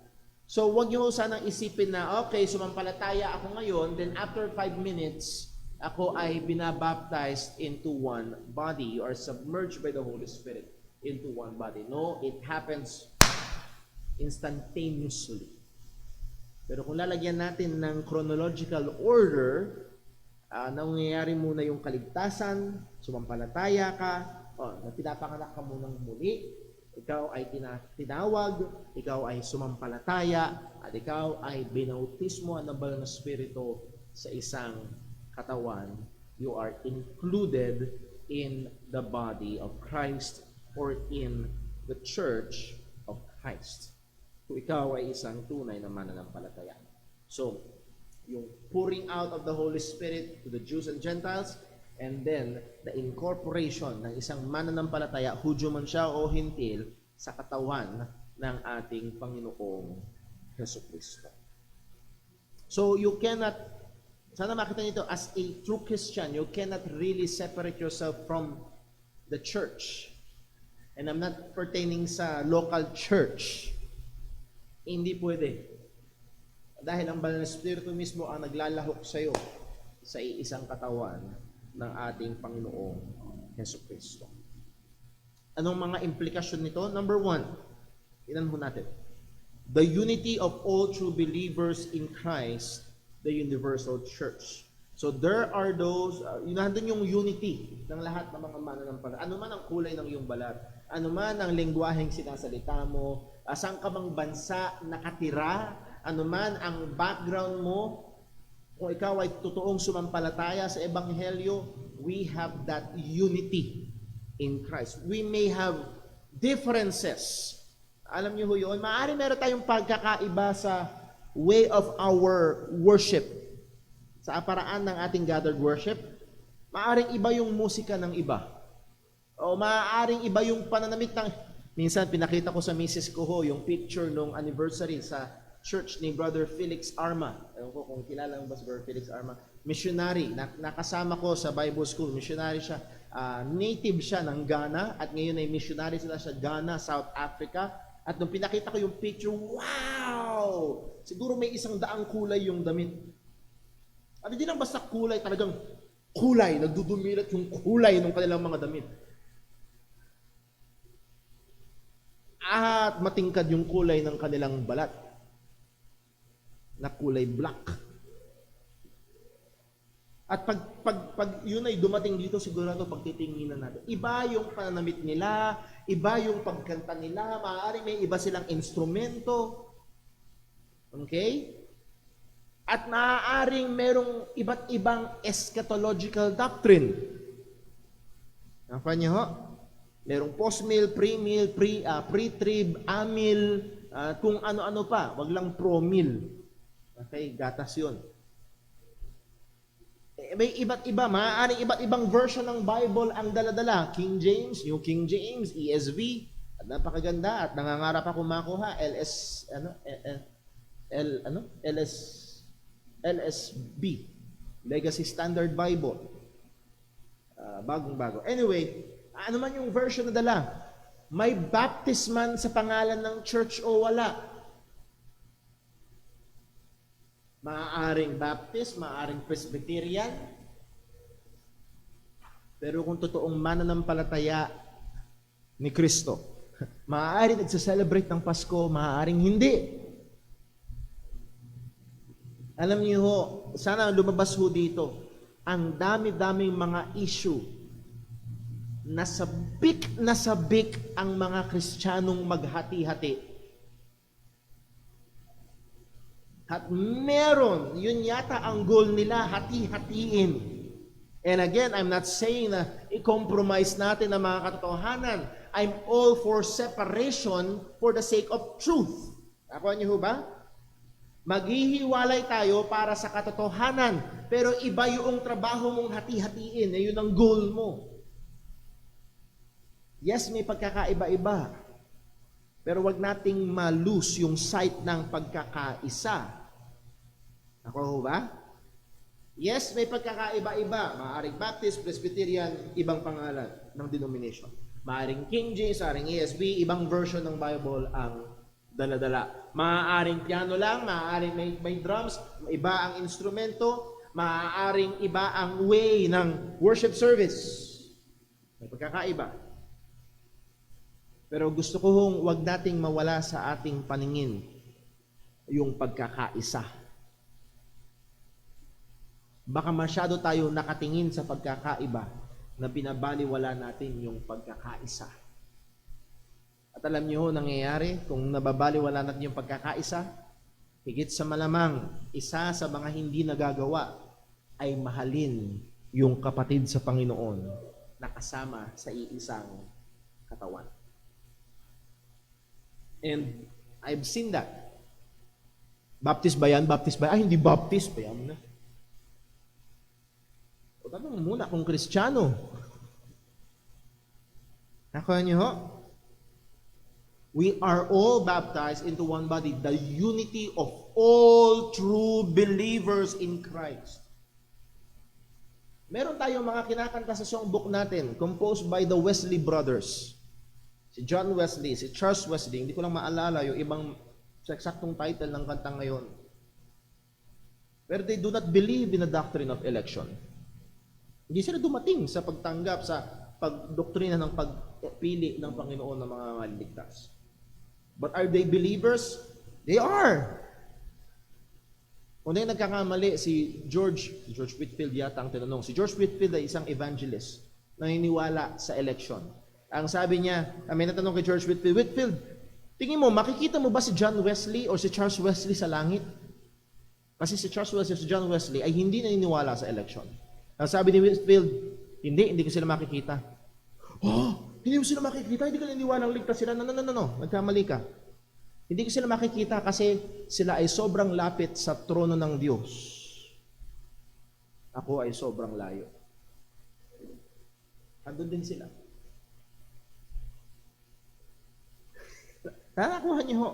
Speaker 1: So, wag niyo sanang isipin na, okay, sumampalataya ako ngayon, then after 5 minutes, ako ay binabaptized into one body or submerged by the Holy Spirit into one body. No, it happens instantaneously. Pero kung lalagyan natin ng chronological order, nangyayari muna yung kaligtasan, sumampalataya ka, pinapanganak ka munang muli, ikaw ay tinawag, ikaw ay sumampalataya, at ikaw ay binautismo ng banal na Espiritu sa isang katawan. You are included in the body of Christ or in the church of Christ. Kung ikaw ay isang tunay na mananampalataya. So, yung pouring out of the Holy Spirit to the Jews and Gentiles, and then the incorporation ng isang mananampalataya, Hudyo man siya o Hintil, sa katawan ng ating Panginoong Jesucristo. So, you cannot, sana makita nito, as a true Christian, you cannot really separate yourself from the church. And I'm not pertaining sa local church. Hindi pwede. Dahil ang banal na Espiritu mismo ang naglalahok sa iyo sa isang katawan ng ating Panginoong Jesucristo. Anong mga implikasyon nito? Number 1, ilan ho natin? The unity of all true believers in Christ, the universal church. So there are those, nandun yung unity ng lahat ng mga mananampalataya. Ano man ang kulay ng iyong balat, ano man ang lengguwaheng sinasalita mo, saan ka bang bansa nakatira, ano man ang background mo, kung ikaw ay totoong sumampalataya sa Ebanghelyo, we have that unity in Christ. We may have differences. Alam niyo ho yun, maaari meron tayong pagkakaiba sa way of our worship. Sa paraan ng ating gathered worship, maaaring iba yung musika ng iba. O maaaring iba yung pananamit ng... Minsan pinakita ko sa misis ko ho, yung picture nung anniversary sa church ni Brother Felix Arma. Ewan ko kung kilala mo ba si Brother Felix Arma. Missionary, nakasama ko sa Bible School. Missionary siya. Native siya ng Ghana at ngayon ay missionary sila sa Ghana, South Africa. At nung pinakita ko yung picture, wow! Siguro may 100 kulay yung damit. At hindi lang basta kulay, talagang kulay, nagdudumilat yung kulay ng kanilang mga damit. At matingkad yung kulay ng kanilang balat na kulay black. At pag yun ay dumating dito, sigurado pagtitinginan natin. Iba yung pananamit nila, iba yung pagkanta nila, maaaring may iba silang instrumento. Okay? At maaaring merong iba't ibang eschatological doctrine. Napan niyo ho? Merong post-meal, pre-meal, pre-trib, amil, kung ano-ano pa. Wag lang pro-meal. Okay, gatas yun. May iba't iba, maaaring iba't ibang version ng Bible ang dala-dala. King James, New King James, ESV, at napakaganda at nangangarap ako makuha LSB, Legacy Standard Bible. Bagong-bago. Anyway, ano man yung version na dala, may baptisman sa pangalan ng church o wala. Maaaring Baptist, maaaring Presbyterian. Pero kung totoong mananampalataya ni Kristo, maaaring nagsa-celebrate ng Pasko, maaaring hindi. Alam niyo ho, sana lumabas ho dito, ang dami-daming mga issue na sabik ang mga Kristiyanong maghati-hati. At meron, yun yata ang goal nila, hati-hatiin. And again, I'm not saying na i-compromise natin ang mga katotohanan. I'm all for separation for the sake of truth. Ako niyo ba? Maghihiwalay tayo para sa katotohanan, pero iba yung trabaho mong hati-hatiin, yun ang goal mo. Yes, may pagkakaiba-iba, pero wag nating ma-lose yung sight ng pagkakaisa. Ako ba? Yes, may pagkakaiba-iba. Maaring Baptist, Presbyterian, ibang pangalan ng denomination. Maaring King James, maaring ESV, ibang version ng Bible ang dala-dala. Maaaring piano lang, maaaring may drums, iba ang instrumento, maaaring iba ang way ng worship service. May pagkakaiba. Pero gusto ko hong wag nating mawala sa ating paningin yung pagkakaisa. Baka masyado tayo nakatingin sa pagkakaiba na binabaliwala natin yung pagkakaisa. At alam niyo, nangyayari kung nababaliwala natin yung pagkakaisa, higit sa malamang, isa sa mga hindi nagagawa ay mahalin yung kapatid sa Panginoon na kasama sa iisang katawan. And I've seen that. Baptist ba yan? Baptist ba? Ay, hindi Baptist. Bayan na. O tanong muna kung Kristiyano. Nakuha niyo ho? We are all baptized into one body, the unity of all true believers in Christ. Meron tayong mga kinakanta sa songbook natin, composed by the Wesley brothers. Si John Wesley, si Charles Wesley, hindi ko lang maalala yung ibang sa eksaktong title ng kanta ngayon. Pero they do not believe in the doctrine of election. Hindi sila dumating sa pagtanggap sa pagdoktrina ng pagpili ng Panginoon ng mga maliligtas. But are they believers? They are. Kung na yung nagkakamali si George Whitefield yata ang tinanong. Si George Whitefield ay isang evangelist na naniniwala sa election. Ang sabi niya, may natanong kay George Whitefield, tingin mo, makikita mo ba si John Wesley or si Charles Wesley sa langit? Kasi si Charles Wesley o si John Wesley ay hindi naniniwala sa election. Ang sabi ni Whitefield, hindi ko sila makikita. Oh, hindi mo sila makikita, hindi ka naniniwala ng ligtas sila. No, nagkamali ka. Hindi ko sila makikita kasi sila ay sobrang lapit sa trono ng Diyos. Ako ay sobrang layo. Andun din sila. Nanakuha niyo ho.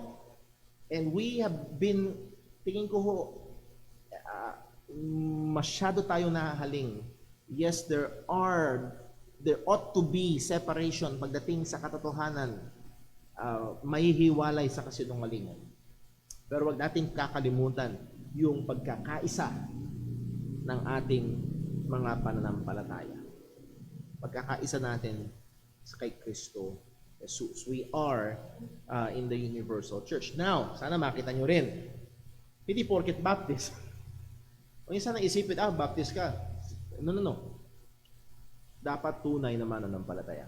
Speaker 1: And we have been, tingin ko ho, masyado tayo nahahaling. Yes, there ought to be separation pagdating sa katotohanan. Mahihiwalay sa kasinungalingan. Pero wag nating kakalimutan yung pagkakaisa ng ating mga pananampalataya. Pagkakaisa natin kay Kristo Jesus. We are in the universal church. Now, sana makita nyo rin, hindi porket Baptist. O yung sana isipin, Baptist ka. No. Dapat tunay na mananampalataya.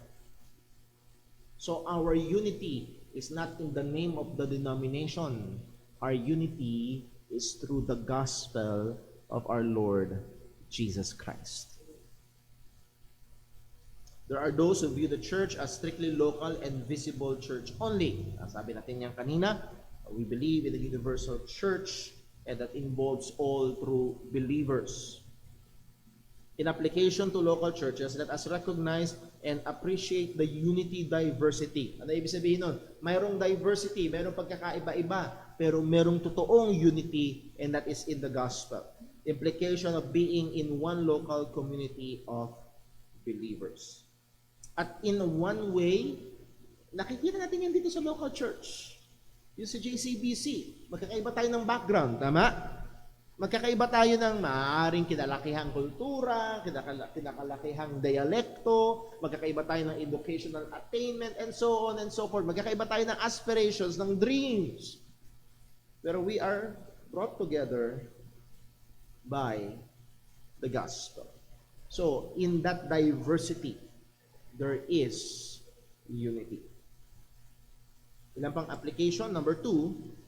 Speaker 1: So our unity is not in the name of the denomination. Our unity is through the gospel of our Lord Jesus Christ. There are those who view the church as strictly local and visible church only. Sabi natin yan kanina, we believe in the universal church and that involves all true believers. In application to local churches, let us recognize and appreciate the unity diversity. Ano ibig sabihin nun? Mayroong diversity, mayroong pagkakaiba-iba, pero mayroong totoong unity, and that is in the gospel. Implication of being in one local community of believers. At in one way, nakikita natin yan dito sa local church. Yung sa JCBC, magkakaiba tayo ng background, tama? Magkakaiba tayo ng maaaring kinalakihang kultura, kinakalakihang dialekto, magkakaiba tayo ng educational attainment, and so on and so forth. Magkakaiba tayo ng aspirations, ng dreams. Pero we are brought together by the gospel. So, in that diversity, there is unity. Ilan pang application? Number 2,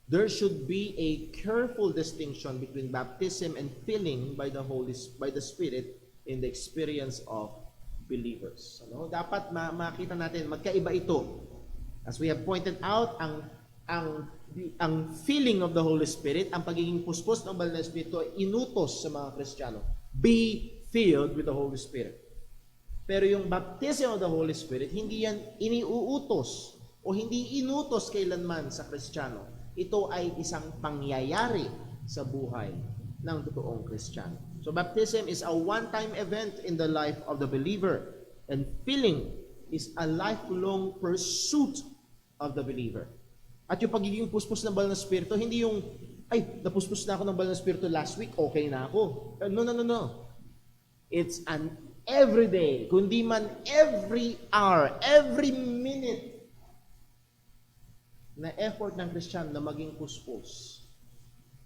Speaker 1: there should be a careful distinction between baptism and filling by the Spirit in the experience of believers. Dapat makita natin magkaiba ito. As we have pointed out, ang filling of the Holy Spirit, ang pagiging puspos ng Banal na Espiritu ay inutos sa mga Kristiyano. Be filled with the Holy Spirit. Pero yung baptism of the Holy Spirit, hindi yan iniuutos o hindi inutos kailanman sa Kristiyano. Ito ay isang pangyayari sa buhay ng totoong Kristiyano. So baptism is a one-time event in the life of the believer, and filling is a lifelong pursuit of the believer. At yung pagiging puspos ng banal na Espiritu, hindi yung, ay, napuspos na ako ng banal na Espiritu last week, okay na ako. No. It's an everyday, kundi man every hour, every minute na effort ng Christian na maging puspos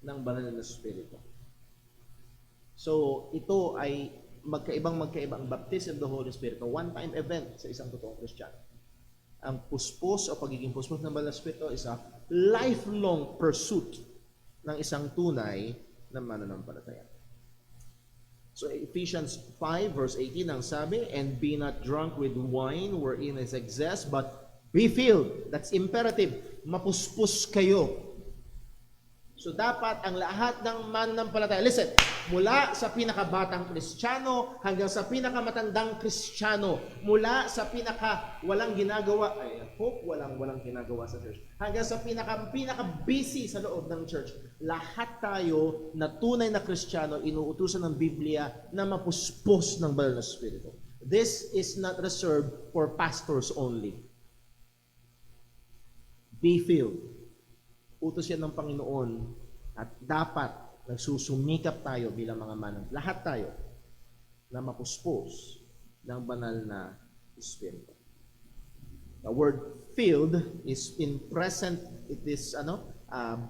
Speaker 1: ng banal na Espiritu. So, ito ay magkaibang baptism of the Holy Spirit, a one-time event sa isang totoong Christian. Ang puspos o pagiging puspos ng banal na Espiritu is a lifelong pursuit ng isang tunay na mananampalataya. So Ephesians 5 verse 18 ang sabi, and be not drunk with wine wherein is excess, but be filled. That's imperative. Mapuspos kayo. So dapat ang lahat ng mananampalataya, listen, mula sa pinakabatang Kristiyano hanggang sa pinakamatandang Kristiyano, mula sa walang ginagawa, I hope walang ginagawa sa church, hanggang sa pinaka-busy sa loob ng church, lahat tayo na tunay na Kristiyano, inuutusan ng Biblia na mapuspos ng banal na Espiritu. This is not reserved for pastors only. Be filled. Utos yan ng Panginoon at dapat nagsusumikap tayo bilang mga manang. Lahat tayo na mapuspos ng banal na Espiritu. The word filled is in present, it is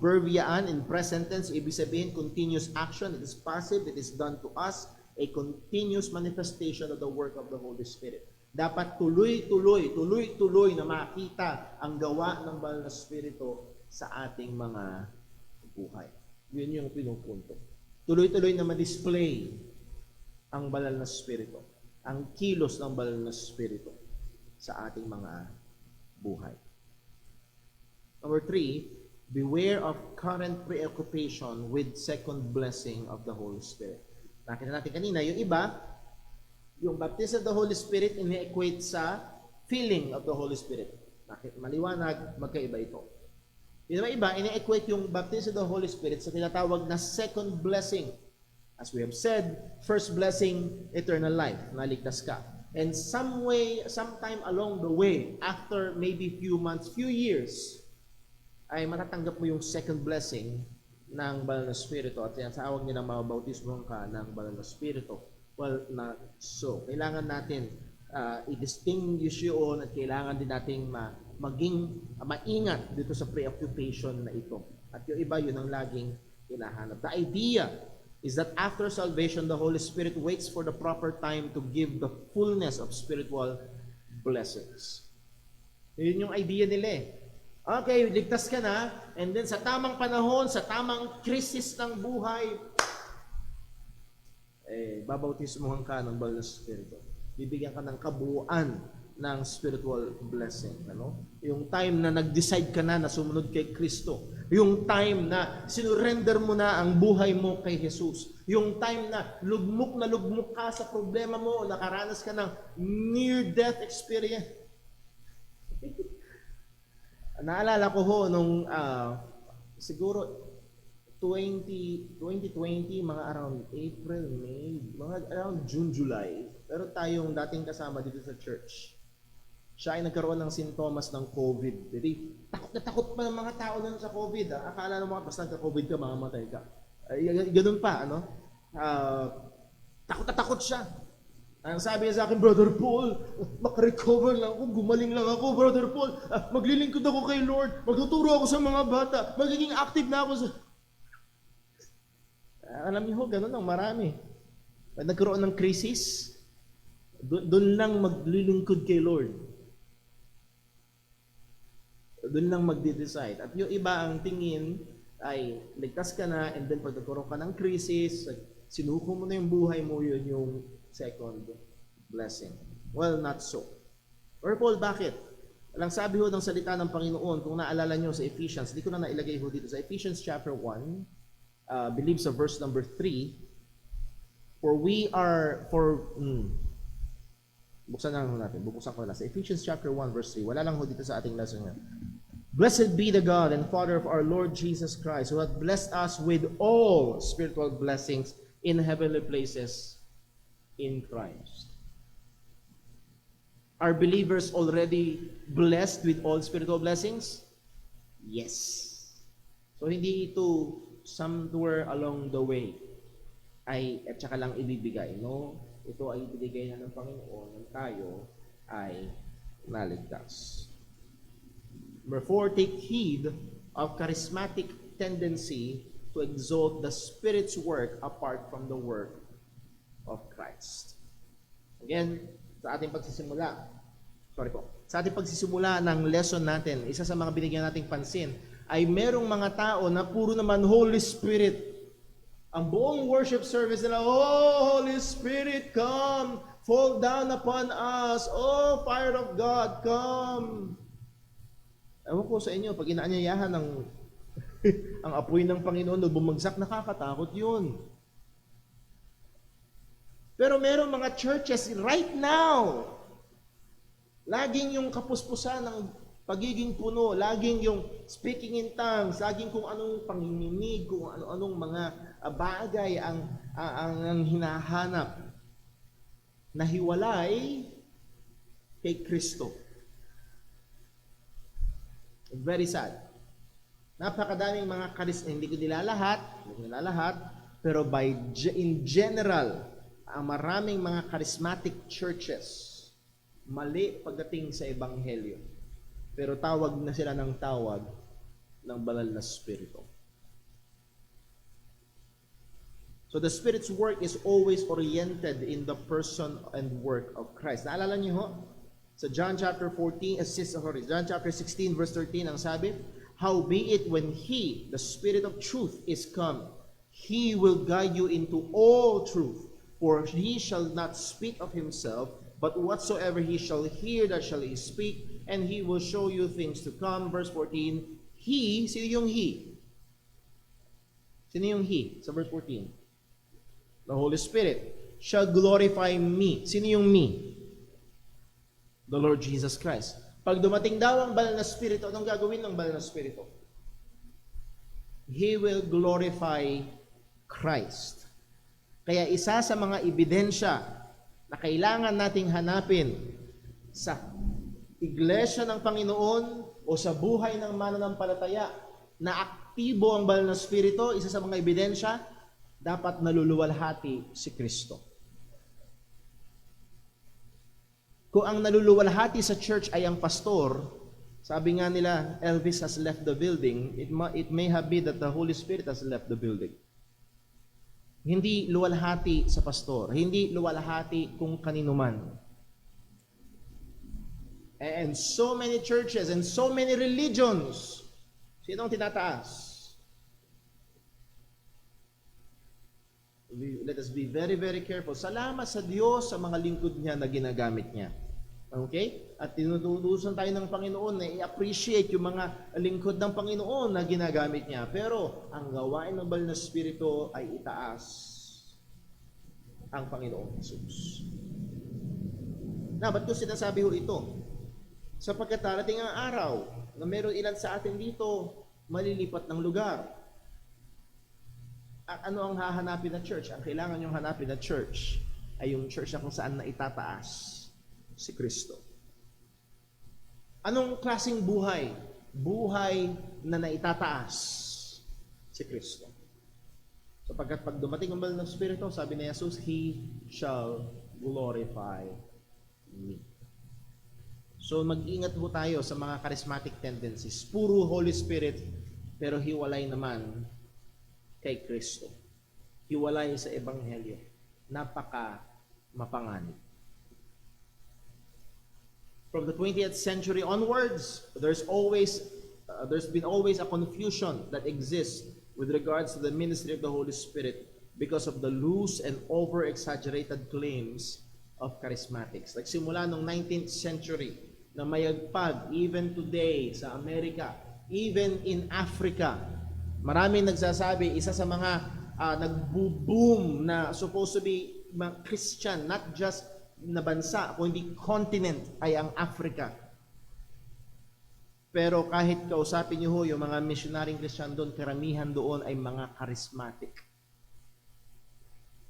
Speaker 1: verb yan in present tense, ibig sabihin continuous action, it is passive, it is done to us, a continuous manifestation of the work of the Holy Spirit. Dapat tuloy-tuloy na makita ang gawa ng banal na Espiritu sa ating mga buhay. Yun yung pinupunto. Tuloy-tuloy na ma-display ang banal na Espiritu, ang kilos ng banal na Espiritu sa ating mga buhay. Number 3, beware of current preoccupation with second blessing of the Holy Spirit. Nakita natin kanina, yung iba, yung baptism of the Holy Spirit ini-equate sa filling of the Holy Spirit. Maliwanag, magkaiba ito. Yung iba, ini-equate yung baptism of the Holy Spirit sa tinatawag na second blessing. As we have said, first blessing, eternal life, naligtas ka. And sometime along the way, after maybe few months, few years, ay matatanggap mo yung second blessing ng banal na Espiritu at tinatawag nila mabautismo ka ng banal na Espiritu. Well, not so. Kailangan natin i-distinguish yun at kailangan din nating maging maingat dito sa preoccupation na ito. At yung iba, yun ang laging hinahanap. The idea is that after salvation, the Holy Spirit waits for the proper time to give the fullness of spiritual blessings. Yun yung idea nila eh. Okay, ligtas ka na, and then sa tamang panahon, sa tamang krisis ng buhay, babautismohan ka ng banal na Espiritu. Bibigyan ka ng kabuuan ng spiritual blessing. Yung time na nag-decide ka na sumunod kay Kristo. Yung time na sinurrender mo na ang buhay mo kay Jesus. Yung time na lugmok ka sa problema mo o nakaranas ka ng near-death experience. Naalala ko ho nung siguro 2020, mga around April, May, mga around June, July. Pero tayong dating kasama dito sa church, siya ay nagkaroon ng sintomas ng COVID. Jadi, takot pa ng mga tao nun sa COVID. Akala ng mga basta nagka-COVID ka, mamamatay ka. Ganun pa, takot siya. Ang sabi niya sa akin, Brother Paul, makarecover lang ako, gumaling lang ako, Brother Paul. Maglilingkod ako kay Lord, magtuturo ako sa mga bata, magiging active na ako sa... Alam niyo, ganun lang, marami. Pag nagkaroon ng crisis, doon lang maglilingkod kay Lord. Doon lang magde-decide. At yung iba ang tingin ay ligtas ka na and then pag nagkaroon ka ng crisis, sinuko mo na yung buhay mo, yun yung second blessing. Well, not so. Or Paul, bakit? Alang sabi ho ng salita ng Panginoon, kung naalala nyo sa Ephesians, hindi ko na nailagay ho dito. Sa Ephesians chapter 1, believe sa verse number 3, buksan ko na. Sa Ephesians chapter 1 verse 3, wala lang ho dito sa ating lesson nga. Blessed be the God and Father of our Lord Jesus Christ, who hath blessed us with all spiritual blessings in heavenly places in Christ. Are believers already blessed with all spiritual blessings? Yes. So hindi ito somewhere along the way ay at saka lang ibibigay. No, ito ay ibibigay na ng Panginoon nang tayo ay naligtas. Number 4, take heed of charismatic tendency to exalt the Spirit's work apart from the work of Christ. Again, sa ating pagsisimula ng lesson natin, isa sa mga binigyan nating pansin ay merong mga tao na puro naman Holy Spirit. Ang buong worship service nila, oh, Holy Spirit, come, fall down upon us. Oh, fire of God, come. Ewan ko sa inyo, pag inaanyayahan ng ang apoy ng Panginoon o bumagsak, nakakatakot yun. Pero merong mga churches right now, laging yung kapuspusan ng pagiging puno, laging yung speaking in tongues, laging kung anong panginginig, kung ano-anong mga bagay ang hinahanap na hiwalay kay Kristo. Very sad. Napakadaming mga hindi ko nilalahat, pero in general, ang maraming mga charismatic churches, mali pagdating sa ebanghelyo. Pero tawag na sila ng tawag ng banal na Espiritu. So the Spirit's work is always oriented in the person and work of Christ. Naalala niyo ho? Sa John chapter 16 verse 13 ang sabi, howbeit when He, the Spirit of truth, is come, He will guide you into all truth. For He shall not speak of Himself, but whatsoever He shall hear, that shall He speak, and He will show you things to come. Verse 14, He, sino yung He? Sino yung He? Sa verse 14. The Holy Spirit shall glorify me. Sino yung me? The Lord Jesus Christ. Pag dumating daw ang banal na Espiritu, anong gagawin ng banal na Espiritu? He will glorify Christ. Kaya isa sa mga ebidensya na kailangan nating hanapin sa iglesia ng Panginoon o sa buhay ng mananampalataya na aktibo ang banal na Espiritu, isa sa mga ebidensya, dapat naluluwalhati si Kristo. Kung ang naluluwalhati sa church ay ang pastor, sabi nga nila, Elvis has left the building, it may have been that the Holy Spirit has left the building. Hindi luwalhati sa pastor, hindi luwalhati kung kanino man. And so many churches and so many religions, sino ang tinataas? Let us be very, very careful. Salamat sa Diyos sa mga lingkod niya na ginagamit niya. Okay? At tinututusan tayo ng Panginoon na i-appreciate yung mga lingkod ng Panginoon na ginagamit niya. Pero ang gawain ng banal na Espiritu ay itaas ang Panginoong Jesus. Na, ba't ko sinasabi ho ito? Sapagkat darating ang araw na meron ilan sa atin dito malilipat ng lugar. At ano ang hahanapin na church? Ang kailangan yung hanapin na church ay yung church na kung saan na itataas si Kristo. Anong klaseng buhay? Buhay na naitataas si Kristo. Sapagkat pag dumating ang banal na Espiritu, sabi ni Jesus, He shall glorify me. So mag-ingat po tayo sa mga charismatic tendencies. Puro Holy Spirit, pero hiwalay naman kay Kristo. Hiwalay sa Ebanghelyo. Napaka mapanganib. From the 20th century onwards, there's been always a confusion that exists with regards to the ministry of the Holy Spirit because of the loose and over-exaggerated claims of charismatics. Like simula nung 19th century, na mayagpag, even today, sa Amerika, even in Africa, maraming nagsasabi, isa sa mga nagbo-boom na supposed to be Christian, not just na bansa, kundi continent ay ang Africa. Pero kahit kausapin niyo ho, yung mga missionaryong Christian doon, karamihan doon ay mga charismatic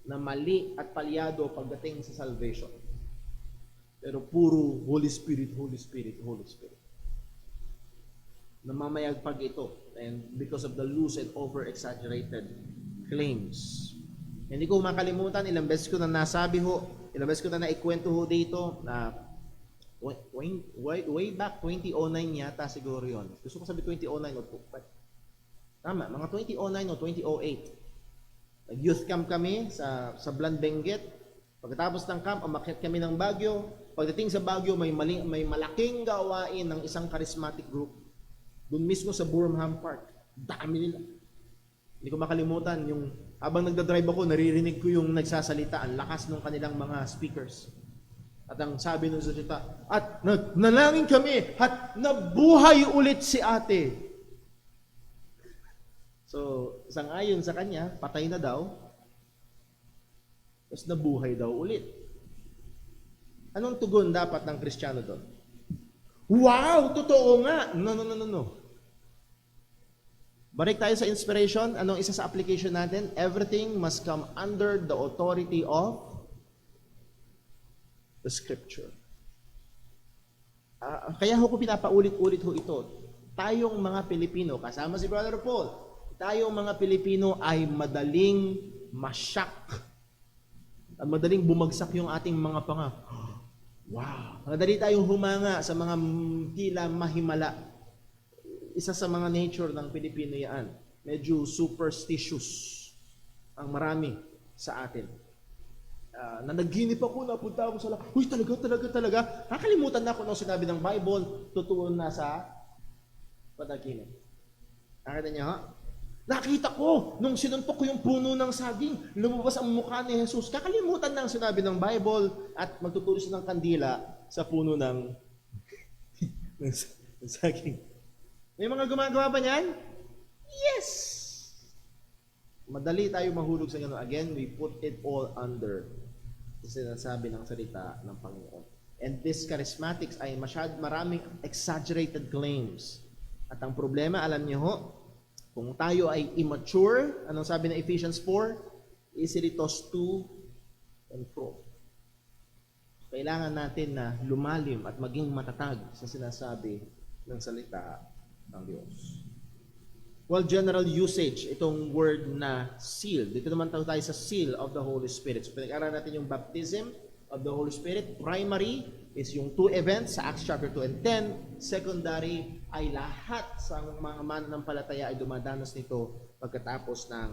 Speaker 1: na mali at palyado pagdating sa salvation. Pero puro Holy Spirit, Holy Spirit, Holy Spirit. Namamayagpag ito. And because of the loose and over-exaggerated claims. Hindi ko makalimutan, ilang beses ko na nasabi ho, ilang beses ko na naikwento ho dito, na way back 2009 yata siguro yon. Gusto ko sabi 2009 o tama, mga 2009 o 2008. Nag-youth camp kami sa Blanbenguet. Pagkatapos ng camp, umakyat kami ng Baguio. Pagdating sa Baguio, may malaking gawain ng isang charismatic group. Doon mismo sa Burnham Park. Dami nila. Hindi ko makalimutan, yung habang nagdadrive ako, naririnig ko yung nagsasalita. Ang lakas ng kanilang mga speakers. At ang sabi ng salita, at nalangin kami, at nabuhay ulit si ate. So, sangayon sa kanya, patay na daw. Tapos nabuhay daw ulit. Anong tugon dapat ng Kristiyano doon? Wow! Totoo nga! No. Balik tayo sa inspiration. Anong isa sa application natin? Everything must come under the authority of the Scripture. Kaya ko pinapaulit-ulit ho ito. Tayong mga Pilipino, kasama si Brother Paul, tayong mga Pilipino ay madaling masyak. At madaling bumagsak yung ating mga panga. Wow! Madali tayong humanga sa mga tila mahimala. Isa sa mga nature ng Pilipino yan. Medyo superstitious ang marami sa atin. Na nagginip ako, napunta ako sa uy, talaga. Nakalimutan na ako nung sinabi ng Bible, totoo na sa panaginip. Nakita niyo, ha? Nakita ko, nung sinuntok ko yung puno ng saging, lumabas ang mukha ni Jesus. Kakalimutan na ang sinabi ng Bible at magtutulis ng kandila sa puno ng saging. May mga gumagawa ba niyan? Yes! Madali tayo mahulog sa gano'n. Again, we put it all under sinasabi ng salita ng Panginoon. And this charismatics ay maraming exaggerated claims. At ang problema, alam niyo ho, kung tayo ay immature, anong sabi ng Ephesians 4? Easily tossed to and fro. Kailangan natin na lumalim at maging matatag sa sinasabi ng salita ng Diyos. Well, general usage, itong word na seal. Dito naman tayo sa seal of the Holy Spirit. So, pinag-aralan natin yung baptism of the Holy Spirit. Primary is yung 2 events sa Acts chapter 2 and 10. Secondary ay lahat sa mga mananampalataya ay dumadanas nito pagkatapos ng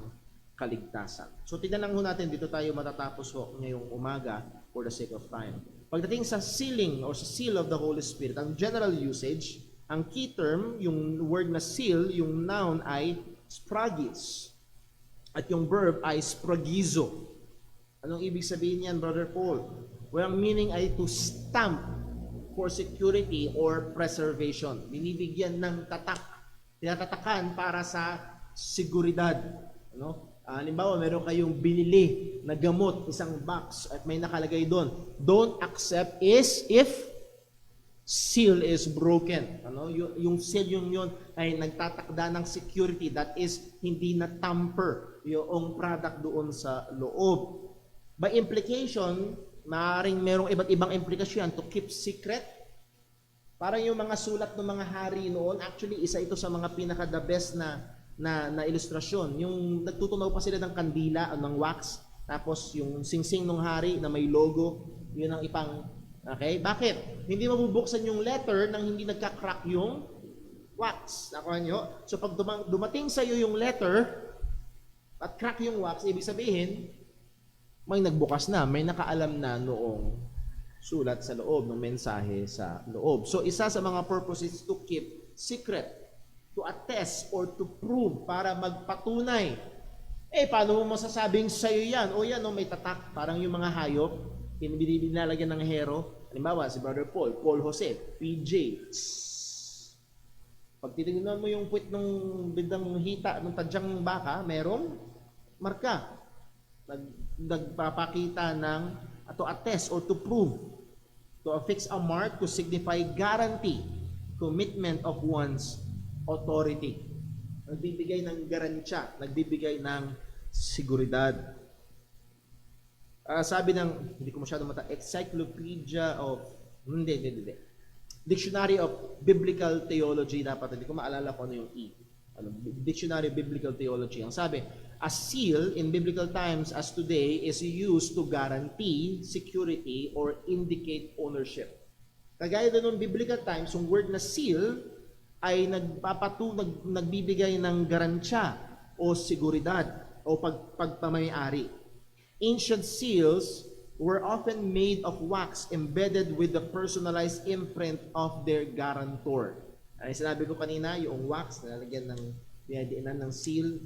Speaker 1: kaligtasan. So, tignan lang ho natin, dito tayo matatapos ho ngayong umaga for the sake of time. Pagdating sa sealing or sa seal of the Holy Spirit, ang general usage, ang key term, yung word na seal, yung noun ay spragis. At yung verb ay spragizo. Anong ibig sabihin niyan, Brother Paul? Well, ang meaning ay to stamp for security or preservation. Binibigyan ng tatak. Tinatatakan para sa seguridad. Halimbawa, meron kayong binili na gamot, isang box, at may nakalagay doon, don't accept is if seal is broken. Yung seal yun ay nagtatakda ng security, that is, hindi na tamper yung product doon sa loob. By implication, maaaring merong iba't ibang implikasyon to keep secret. Parang yung mga sulat ng mga hari noon, actually, isa ito sa mga pinaka-the best na ilustrasyon. Yung nagtutunaw pa sila ng kandila o ng wax, tapos yung singsing ng hari na may logo, yun ang okay? Bakit? Hindi mabubuksan yung letter nang hindi nagka-crack yung wax. Nakuha nyo? So pag dumating sa iyo yung letter at crack yung wax, ibig sabihin, may nagbukas na, may nakaalam na noong sulat sa loob, ng mensahe sa loob. So isa sa mga purposes to keep secret, to attest or to prove, para magpatunay. Paano mo masasabing sa'yo yan? O yan, may tatak. Parang yung mga hayop, binalagyan ng hero. Halimbawa, si Brother Paul Jose, PJ. Pag titignan mo yung puwit ng bidang hita, ng tadyang baka, merong marka. Nagpapakita ng, to attest or to prove, to affix a mark to signify guarantee, commitment of one's authority. Nagbibigay ng garansya, nagbibigay ng seguridad. Sabi ng, hindi ko masyado Encyclopedia of Hindi. Dictionary of Biblical Theology dapat. Hindi ko maalala kung ano yung E. Dictionary of Biblical Theology. Ang sabi, a seal in biblical times as today is used to guarantee security or indicate ownership. Kagaya doon ng biblical times, yung word na seal ay nagbibigay ng garansya o seguridad o pagpamayari. Ancient seals were often made of wax embedded with the personalized imprint of their guarantor. Ay sinabi ko kanina, yung wax na lalagyan ng dinadiinan ng seal.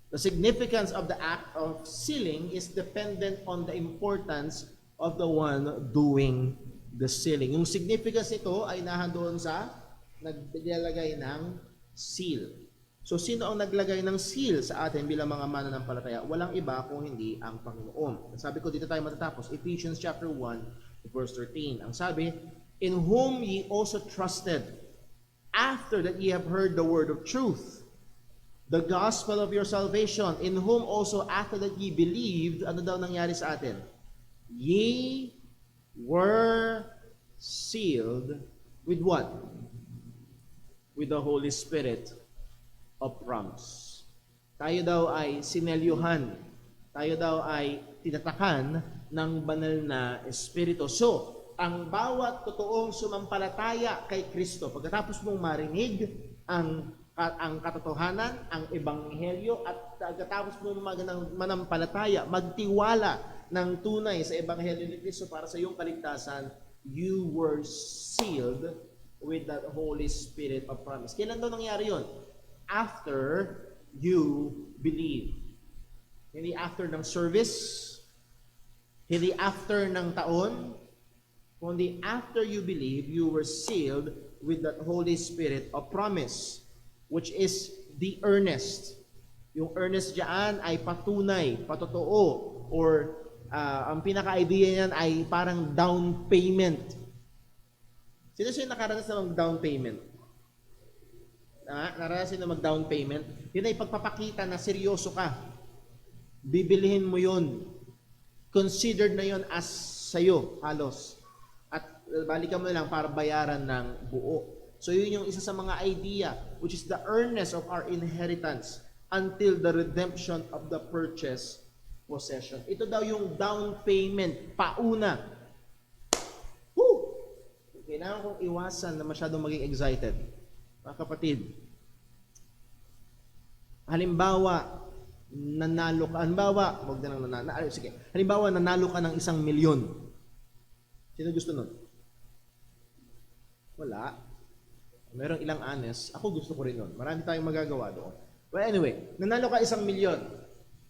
Speaker 1: The significance of the act of sealing is dependent on the importance of the one doing the sealing. Yung significance nito ay nahandoon sa naglalagay ng seal. So, sino ang naglagay ng seal sa atin bilang mga mananampalataya? Walang iba kung hindi ang Panginoon. Sabi ko, dito tayo matatapos. Ephesians chapter 1, verse 13. Ang sabi, in whom ye also trusted, after that ye have heard the word of truth, the gospel of your salvation, in whom also after that ye believed, ano daw nangyari sa atin? Ye were sealed with what? With the Holy Spirit of promise. Tayo daw ay sinelyuhan. Tayo daw ay tinatakan ng banal na Espiritu. So, ang bawat totoong sumampalataya kay Kristo, pagkatapos mong marinig ang katotohanan, ang ebanghelyo, at pagkatapos mong manampalataya, magtiwala ng tunay sa ebanghelyo ni Kristo para sa iyong kaligtasan, you were sealed with the Holy Spirit of promise. Kailan daw nangyari yun? After you believe. Hindi after ng service, hindi after ng taon, kundi after you believe, you were sealed with the Holy Spirit of promise, which is the earnest. Yung earnest diyan ay patunay, patotoo, or ang pinaka-idea niyan ay parang down payment. Sino siya nakaranas ng down payment? Naranasin na mag-down payment? Yun ay pagpapakita na seryoso ka. Bibilihin mo yun. Considered na yun as sa'yo, halos. At balikan mo lang para bayaran ng buo. So yun yung isa sa mga idea, which is the earnest of our inheritance until the redemption of the purchase possession. Ito daw yung down payment, pauna. Woo! Kailangan kong iwasan na masyadong maging excited. Mga kapatid, halimbawa, nanalo ka, halimbawa, nanalo ka ng 1 milyon. Sino gusto nun? Wala. Merong ilang honest. Ako gusto ko rin nun. Marami tayong magagawa doon. Well, anyway, nanalo ka 1 milyon.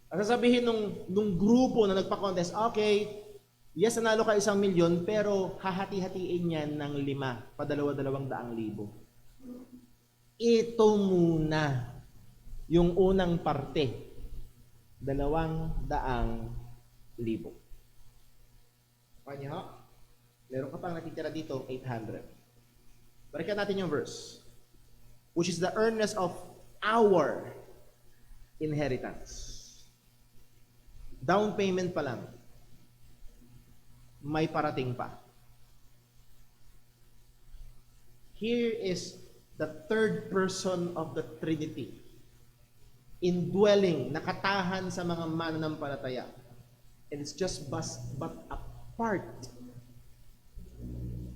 Speaker 1: At sasabihin nung grupo na nagpa-contest, okay, yes, nanalo ka 1 milyon, pero hahati-hatiin yan ng 5, pa-2,200,000. Ito muna yung unang parte, 200,000. Kanya, meron ka pang natitira dito, 800. Balikan natin yung verse, which is the earnest of our inheritance. Down payment pa lang, may parating pa. Here is the third person of the Trinity, indwelling, nakatahan sa mga mananampalataya. And it's just but a part.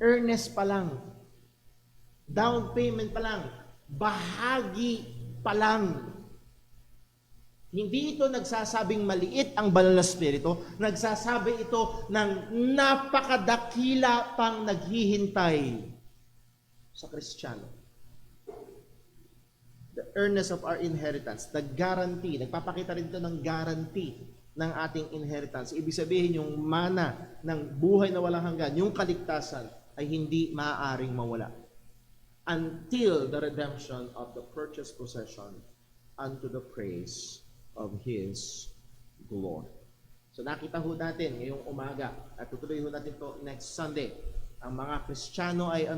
Speaker 1: Earnest pa lang. Down payment pa lang. Bahagi pa lang. Hindi ito nagsasabing maliit ang banal na Espiritu. Nagsasabi ito ng napakadakila pang naghihintay sa Kristiyano. The earnest of our inheritance, the guarantee, nagpapakita rin ito ng guarantee ng ating inheritance. Ibig sabihin yung mana ng buhay na walang hanggan, yung kaligtasan ay hindi maaaring mawala until the redemption of the purchased possession unto the praise of His glory. So nakita ho natin ngayong umaga at tutuloy ho natin to next Sunday. Ang mga Kristiyano ay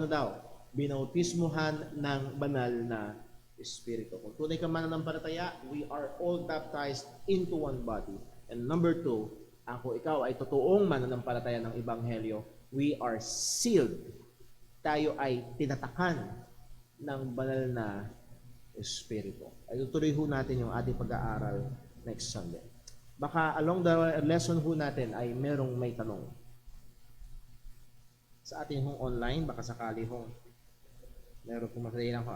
Speaker 1: binautismuhan ng banal na Espiritu. Kung tunay ka mananampalataya, we are all baptized into one body. And number 2, ikaw ay totoong mananampalataya ng Ebanghelyo, we are sealed. Tayo ay tinatakan ng banal na Espiritu. Ay tutuloy ho natin yung ating pag-aaral next Sunday. Baka along the lesson ho natin ay merong may tanong. Sa ating hong online, baka sakali hong meron kong matali lang ko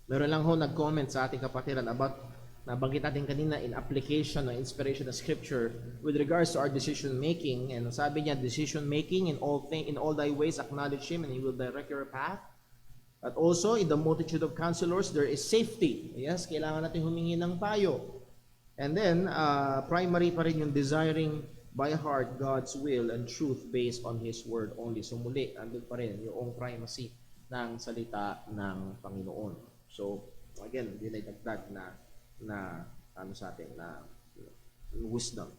Speaker 1: Meron lang ho nag-comment sa ating kapatiran about nabanggit natin kanina in application ng inspiration of Scripture with regards to our decision making. And sabi niya, decision making in all thy ways acknowledge Him and He will direct your path. But also in the multitude of counselors there is safety. Yes, kailangan natin humingi ng payo. And then primary pa rin yung desiring by heart God's will and truth based on His word only. So muli, andun pa rin yung primacy ng salita ng Panginoon. So, again, hindi na idagdag na ano sa atin, na wisdom.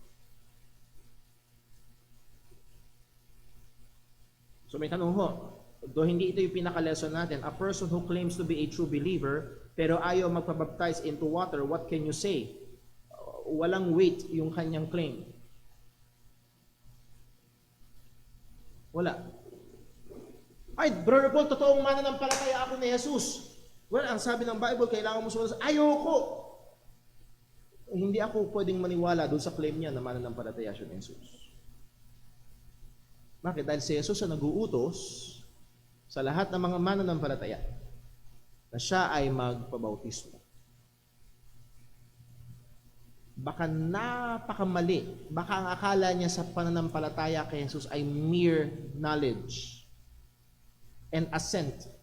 Speaker 1: So, may tanong ho. Though hindi ito yung pinaka-lesson natin, a person who claims to be a true believer, pero ayaw magpabaptize into water, what can you say? Walang weight yung kanyang claim. Wala. Ay, Brother Paul, totoong mananampalataya ako ni Jesus. Well, ang sabi ng Bible, kailangan mo sumunod. Ayoko! Hindi ako pwedeng maniwala doon sa claim niya na mananampalataya siya ni Jesus. Bakit? Dahil si Jesus ang nag-uutos sa lahat ng mga mananampalataya na siya ay magpabautismo. Baka napakamali. Baka ang akala niya sa pananampalataya kay Jesus ay mere knowledge and assent.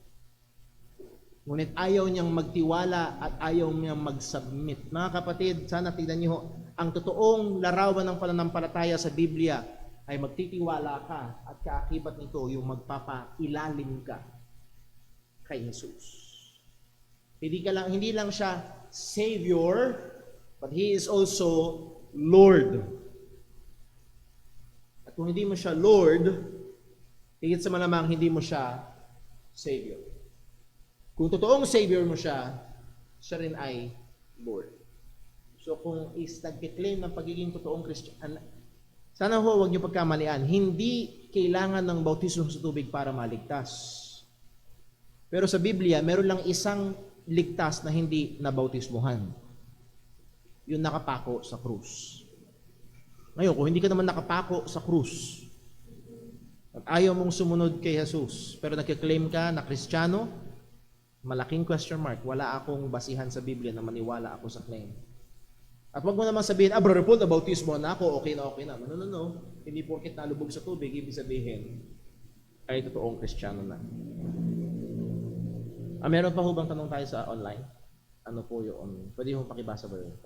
Speaker 1: Ngunit ayaw niyang magtiwala at ayaw niyang mag-submit. Mga kapatid, sana tignan niyo, ang totoong larawan ng pananampalataya sa Biblia ay magtitiwala ka at kaakibat nito yung magpapailalim ka kay Jesus. Hindi lang siya Savior, but He is also Lord. At kung hindi mo siya Lord, higit sa malamang hindi mo siya Savior. Kung totoong Savior mo siya, siya rin ay Lord. So kung nagkiklaim ng pagiging totoong Christian, sana ho huwag niyo pagkamalian, hindi kailangan ng bautismo sa tubig para maligtas. Pero sa Biblia, meron lang isang ligtas na hindi nabautismuhan. Yung nakapako sa krus. Ngayon, kung hindi ka naman nakapako sa krus, at ayaw mong sumunod kay Jesus, pero nagkiklaim ka na Kristiyano, malaking question mark. Wala akong basihan sa Biblia na maniwala ako sa claim. At wag mo naman sabihin, Brother Paul, nabautismo na ako, okay na. No. Hindi porket nalubog sa tubig, ibig sabihin, ay totoong Kristiyano na. Meron pa ho bang tanong tayo sa online? Ano po yun? Pwede ho pakibasa ba yun?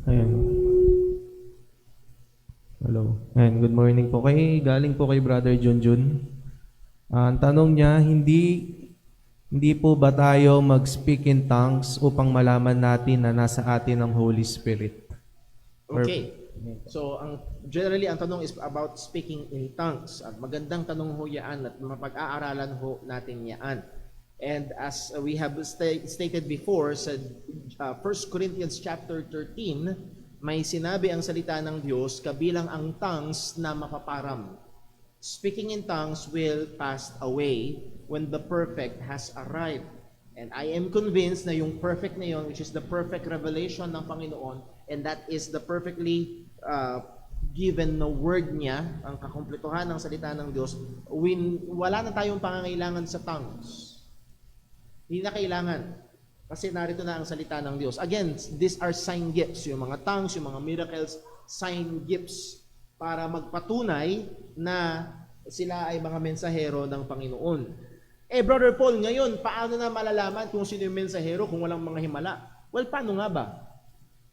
Speaker 3: Ayan. Hello. Ayan, good morning po. Galing po kay Brother Junjun. Ang tanong niya, hindi po ba tayo mag-speak in tongues upang malaman natin na nasa atin ang Holy Spirit?
Speaker 1: Okay. So, generally, ang tanong is about speaking in tongues. At magandang tanong ho yan at mapag-aaralan ho natin yan. And as we have stated before, sa 1 Corinthians chapter 13, may sinabi ang salita ng Diyos, kabilang ang tongues na mapaparam. Speaking in tongues will pass away when the perfect has arrived. And I am convinced na yung perfect na yun, which is the perfect revelation ng Panginoon, and that is the perfectly given na word niya, ang kakumpletuhan ng salita ng Diyos, wala na tayong pangangailangan sa tongues. Hindi na kailangan. Kasi narito na ang salita ng Diyos. Again, these are sign gifts. Yung mga tongues, yung mga miracles, sign gifts para magpatunay na sila ay mga mensahero ng Panginoon. Brother Paul, ngayon, paano na malalaman kung sino yung mensahero kung walang mga himala? Well, paano nga ba?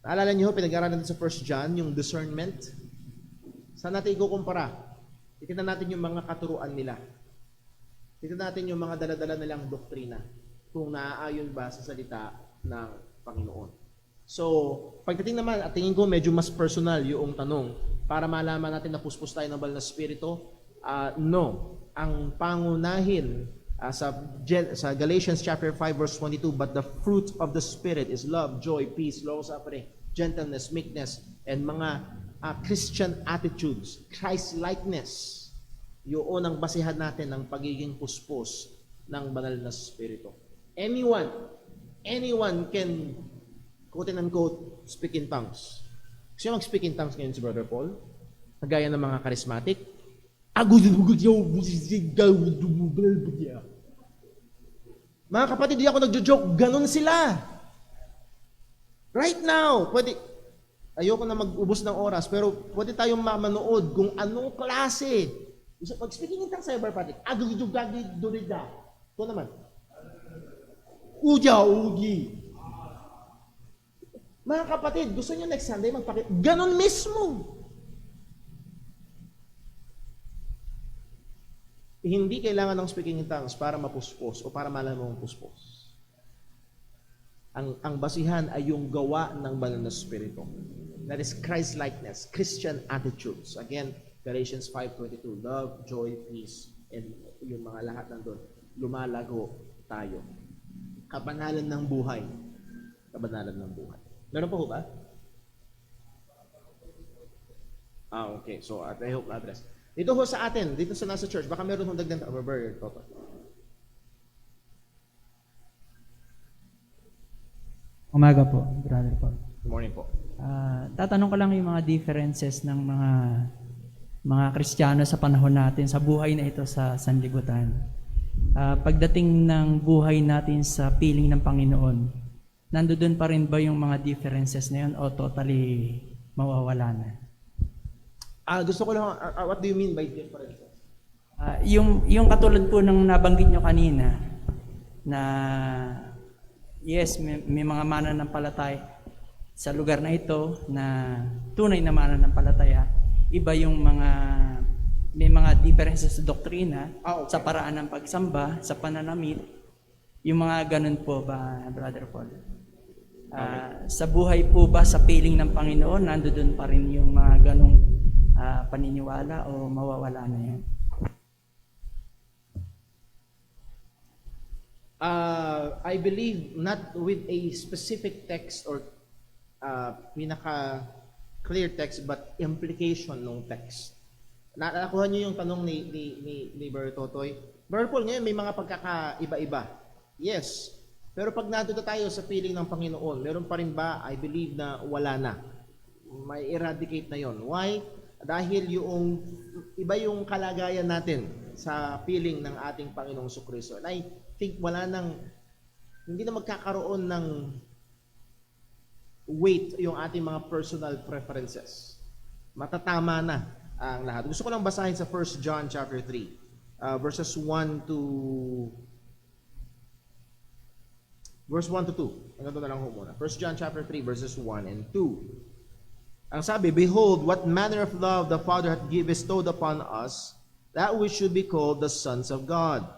Speaker 1: Naalala niyo, pinag-aralan natin sa 1 John, yung discernment. Saan natin ikukumpara? Titignan natin yung mga katuruan nila. Titignan natin yung mga dala-dala nilang doktrina kung naaayon ba sa salita ng Panginoon. So, pagdating naman, at tingin ko medyo mas personal yung tanong para malaman natin na puspos tayo ng banal na spirito. No. Ang pangunahin Sa Galatians chapter 5 verse 22, but the fruit of the Spirit is love, joy, peace, long-suffering, gentleness, meekness, and mga Christian attitudes, Christ-likeness. Yun ang basihan natin ng pagiging puspos ng banal na Espiritu. Anyone can, quote and unquote, speak in tongues. Gusto nyo mag-speak in tongues ngayon si Brother Paul? Kagaya ng mga charismatic? Mga kapatid, di ako nagjo-joke. Ganon sila. Right now, pwede, ayoko na mag-ubos ng oras, pero pwede tayong mamanood kung anong klase. Mag-speaking in tongues sa'yo, Brother Patrick. Ito naman. Ugi. Mga kapatid, gusto nyo next Sunday magpakita? Ganon mismo. Hindi kailangan ng speaking in tongues para mapuspos o para malaman mong puspos. Ang basihan ay yung gawa ng banal na Espiritu. That is Christ-likeness, Christian attitudes. Again, Galatians 5:22, love, joy, peace, and yung mga lahat nandun. Lumalago tayo. Kabanalan ng buhay. Kabanalan ng buhay. Meron pa ho ba? Okay. So, I hope na-address. Dito ho sa atin, dito sa nasa church, baka meron hong dagdag na Toto.
Speaker 4: Umaga po, Brother Paul.
Speaker 1: Good morning po.
Speaker 4: Tatanong ko lang yung mga differences ng mga Kristiyano sa panahon natin, sa buhay na ito sa sanlibutan. Pagdating ng buhay natin sa piling ng Panginoon, nandoon pa rin ba yung mga differences na yun o totally mawawala na?
Speaker 1: Gusto ko lang, what do you mean by differences?
Speaker 4: Yung katulad po ng nabanggit nyo kanina, na yes, may mga mananampalataya sa lugar na ito na tunay na mananampalataya. Iba yung may mga differences sa doktrina,
Speaker 1: Okay.
Speaker 4: sa paraan ng pagsamba, sa pananamit. Yung mga ganun po ba, Brother Paul? Sa buhay po ba, sa piling ng Panginoon, nandoon pa rin yung mga ganung paniniwala o mawawala na yan?
Speaker 1: I believe not with a specific text or pinaka-clear text, but implication ng text. Nakuha niyo yung tanong ni Brother Totoy. Brother Paul, ngayon may mga pagkakaiba-iba. Yes. Pero pag natuto tayo sa piling ng Panginoon, meron pa rin ba? I believe na wala na. May eradicate na yon. Why? Dahil yung iba yung kalagayan natin sa piling ng ating Panginoong Jesucristo. And I think hindi na magkakaroon ng weight yung ating mga personal preferences. Matatama na ang lahat. Gusto ko lang basahin sa 1 John chapter 3, verse 1 to 2. Hanggang doon na lang ho muna. 1 John chapter 3, verses 1 and 2. Ang sabi, behold, what manner of love the Father hath bestowed upon us, that we should be called the sons of God.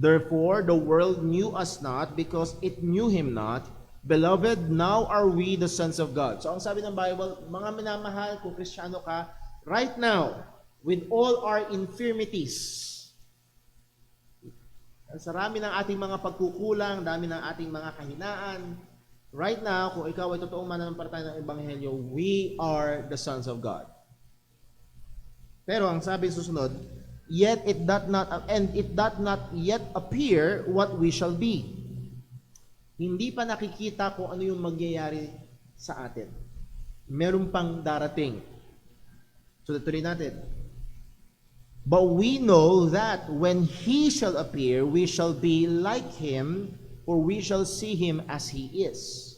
Speaker 1: Therefore, the world knew us not, because it knew Him not. Beloved, now are we the sons of God. So, ang sabi ng Bible, mga minamahal, kung Kristiyano ka, right now, with all our infirmities, sa rami ng ating mga pagkukulang, dami ng ating mga kahinaan, right now, kung ikaw ay totoong mananampalataya ng Ebanghelyo, we are the sons of God. Pero ang sabi susunod, yet it doth not yet appear what we shall be. Hindi pa nakikita kung ano yung mangyayari sa atin. Meron pang darating. So, tuloy natin. But we know that when He shall appear, we shall be like Him, for we shall see Him as He is.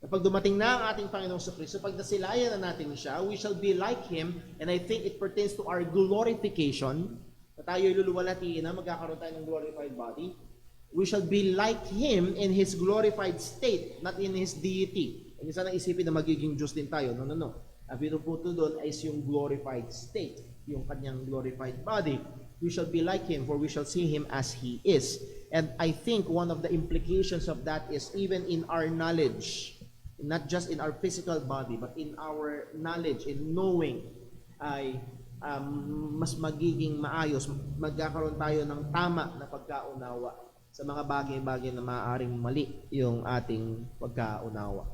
Speaker 1: Kapag dumating na ang ating Panginoong Jesucristo, pag nasilayan na natin siya, we shall be like Him, and I think it pertains to our glorification, na tayo'y luluwalhatiin na magkakaroon tayo ng glorified body. We shall be like Him in His glorified state, not in His deity. Hindi sana isipin na magiging Diyos din tayo. No. Ang pinuputo doon ay yung glorified state, yung kanyang glorified body. We shall be like Him, for we shall see Him as He is. And I think one of the implications of that is even in our knowledge, not just in our physical body, but in our knowledge, in knowing, ay mas magiging maayos, magkakaroon tayo ng tama na pagkaunawa sa mga bagay-bagay na maaaring mali yung ating pagkaunawa.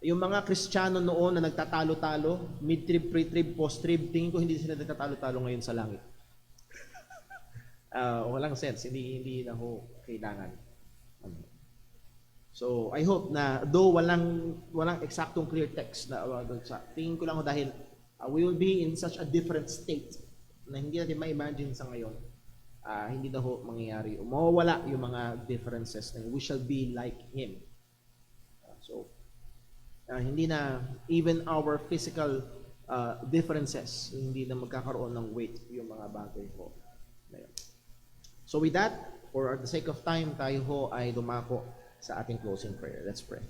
Speaker 1: Yung mga Kristiyano noon na nagtatalo-talo, mid-trib, pre-trib, post-trib, tingin ko hindi sila nagtatalo-talo ngayon sa langit. Walang sense, hindi na ho kailangan. So, I hope na though walang eksaktong clear text na tingin ko lang ho dahil we will be in such a different state na hindi natin ma-imagine sa ngayon. Hindi na ho mangyayari. Mawawala yung mga differences na we shall be like Him. Hindi na even our physical differences, hindi na magkakaroon ng weight yung mga bagay ho. So with that, for the sake of time, tayo ho ay dumako sa ating closing prayer. Let's pray.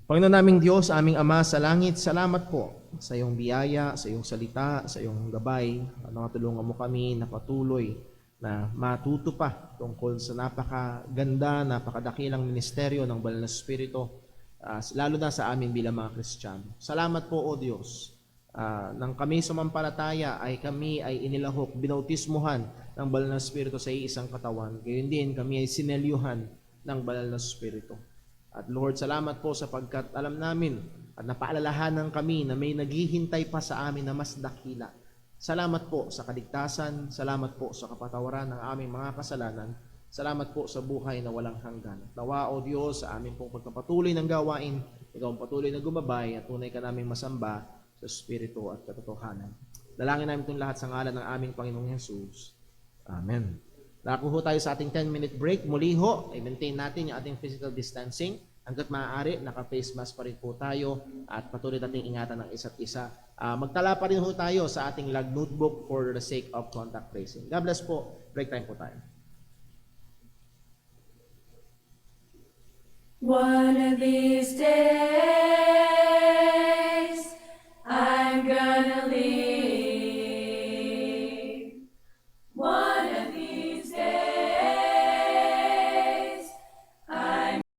Speaker 1: Panginoon naming Diyos, aming Ama sa langit, salamat po sa iyong biyaya, sa iyong salita, sa iyong gabay. Nakatulungan mo kami na patuloy na matuto pa tungkol sa napakaganda, napakadakilang ministeryo ng Banal na Espiritu, lalo na sa amin bilang mga Kristiyano. Salamat po, O Diyos, nang kami sumampalataya ay kami ay inilahok, binautismuhan ng Banal na Espiritu sa iisang katawan. Gayon din kami ay sinelyuhan ng Banal na Espiritu. At Lord, salamat po sapagkat alam namin at napaalalahanan kami na may naghihintay pa sa amin na mas dakila. Salamat po sa kaligtasan, salamat po sa kapatawaran ng aming mga kasalanan, salamat po sa buhay na walang hanggan. Nawa, O Diyos, sa aming pong pagpapatuloy ng gawain, ikaw ang patuloy na gumabay at tunay ka naming masamba sa Espiritu at katotohanan. Dalangin namin itong lahat sa ngalan ng aming Panginoong Hesus. Amen. Nakuho tayo sa ating 10-minute break. Muli ho, i-maintain natin yung ating physical distancing. Hanggat maaari, naka-face mask pa rin po tayo at patuloy nating ingatan ng isa't isa. Magtala pa rin ho tayo sa ating log notebook for the sake of contact tracing. God bless po. Break time po tayo.
Speaker 5: One of these days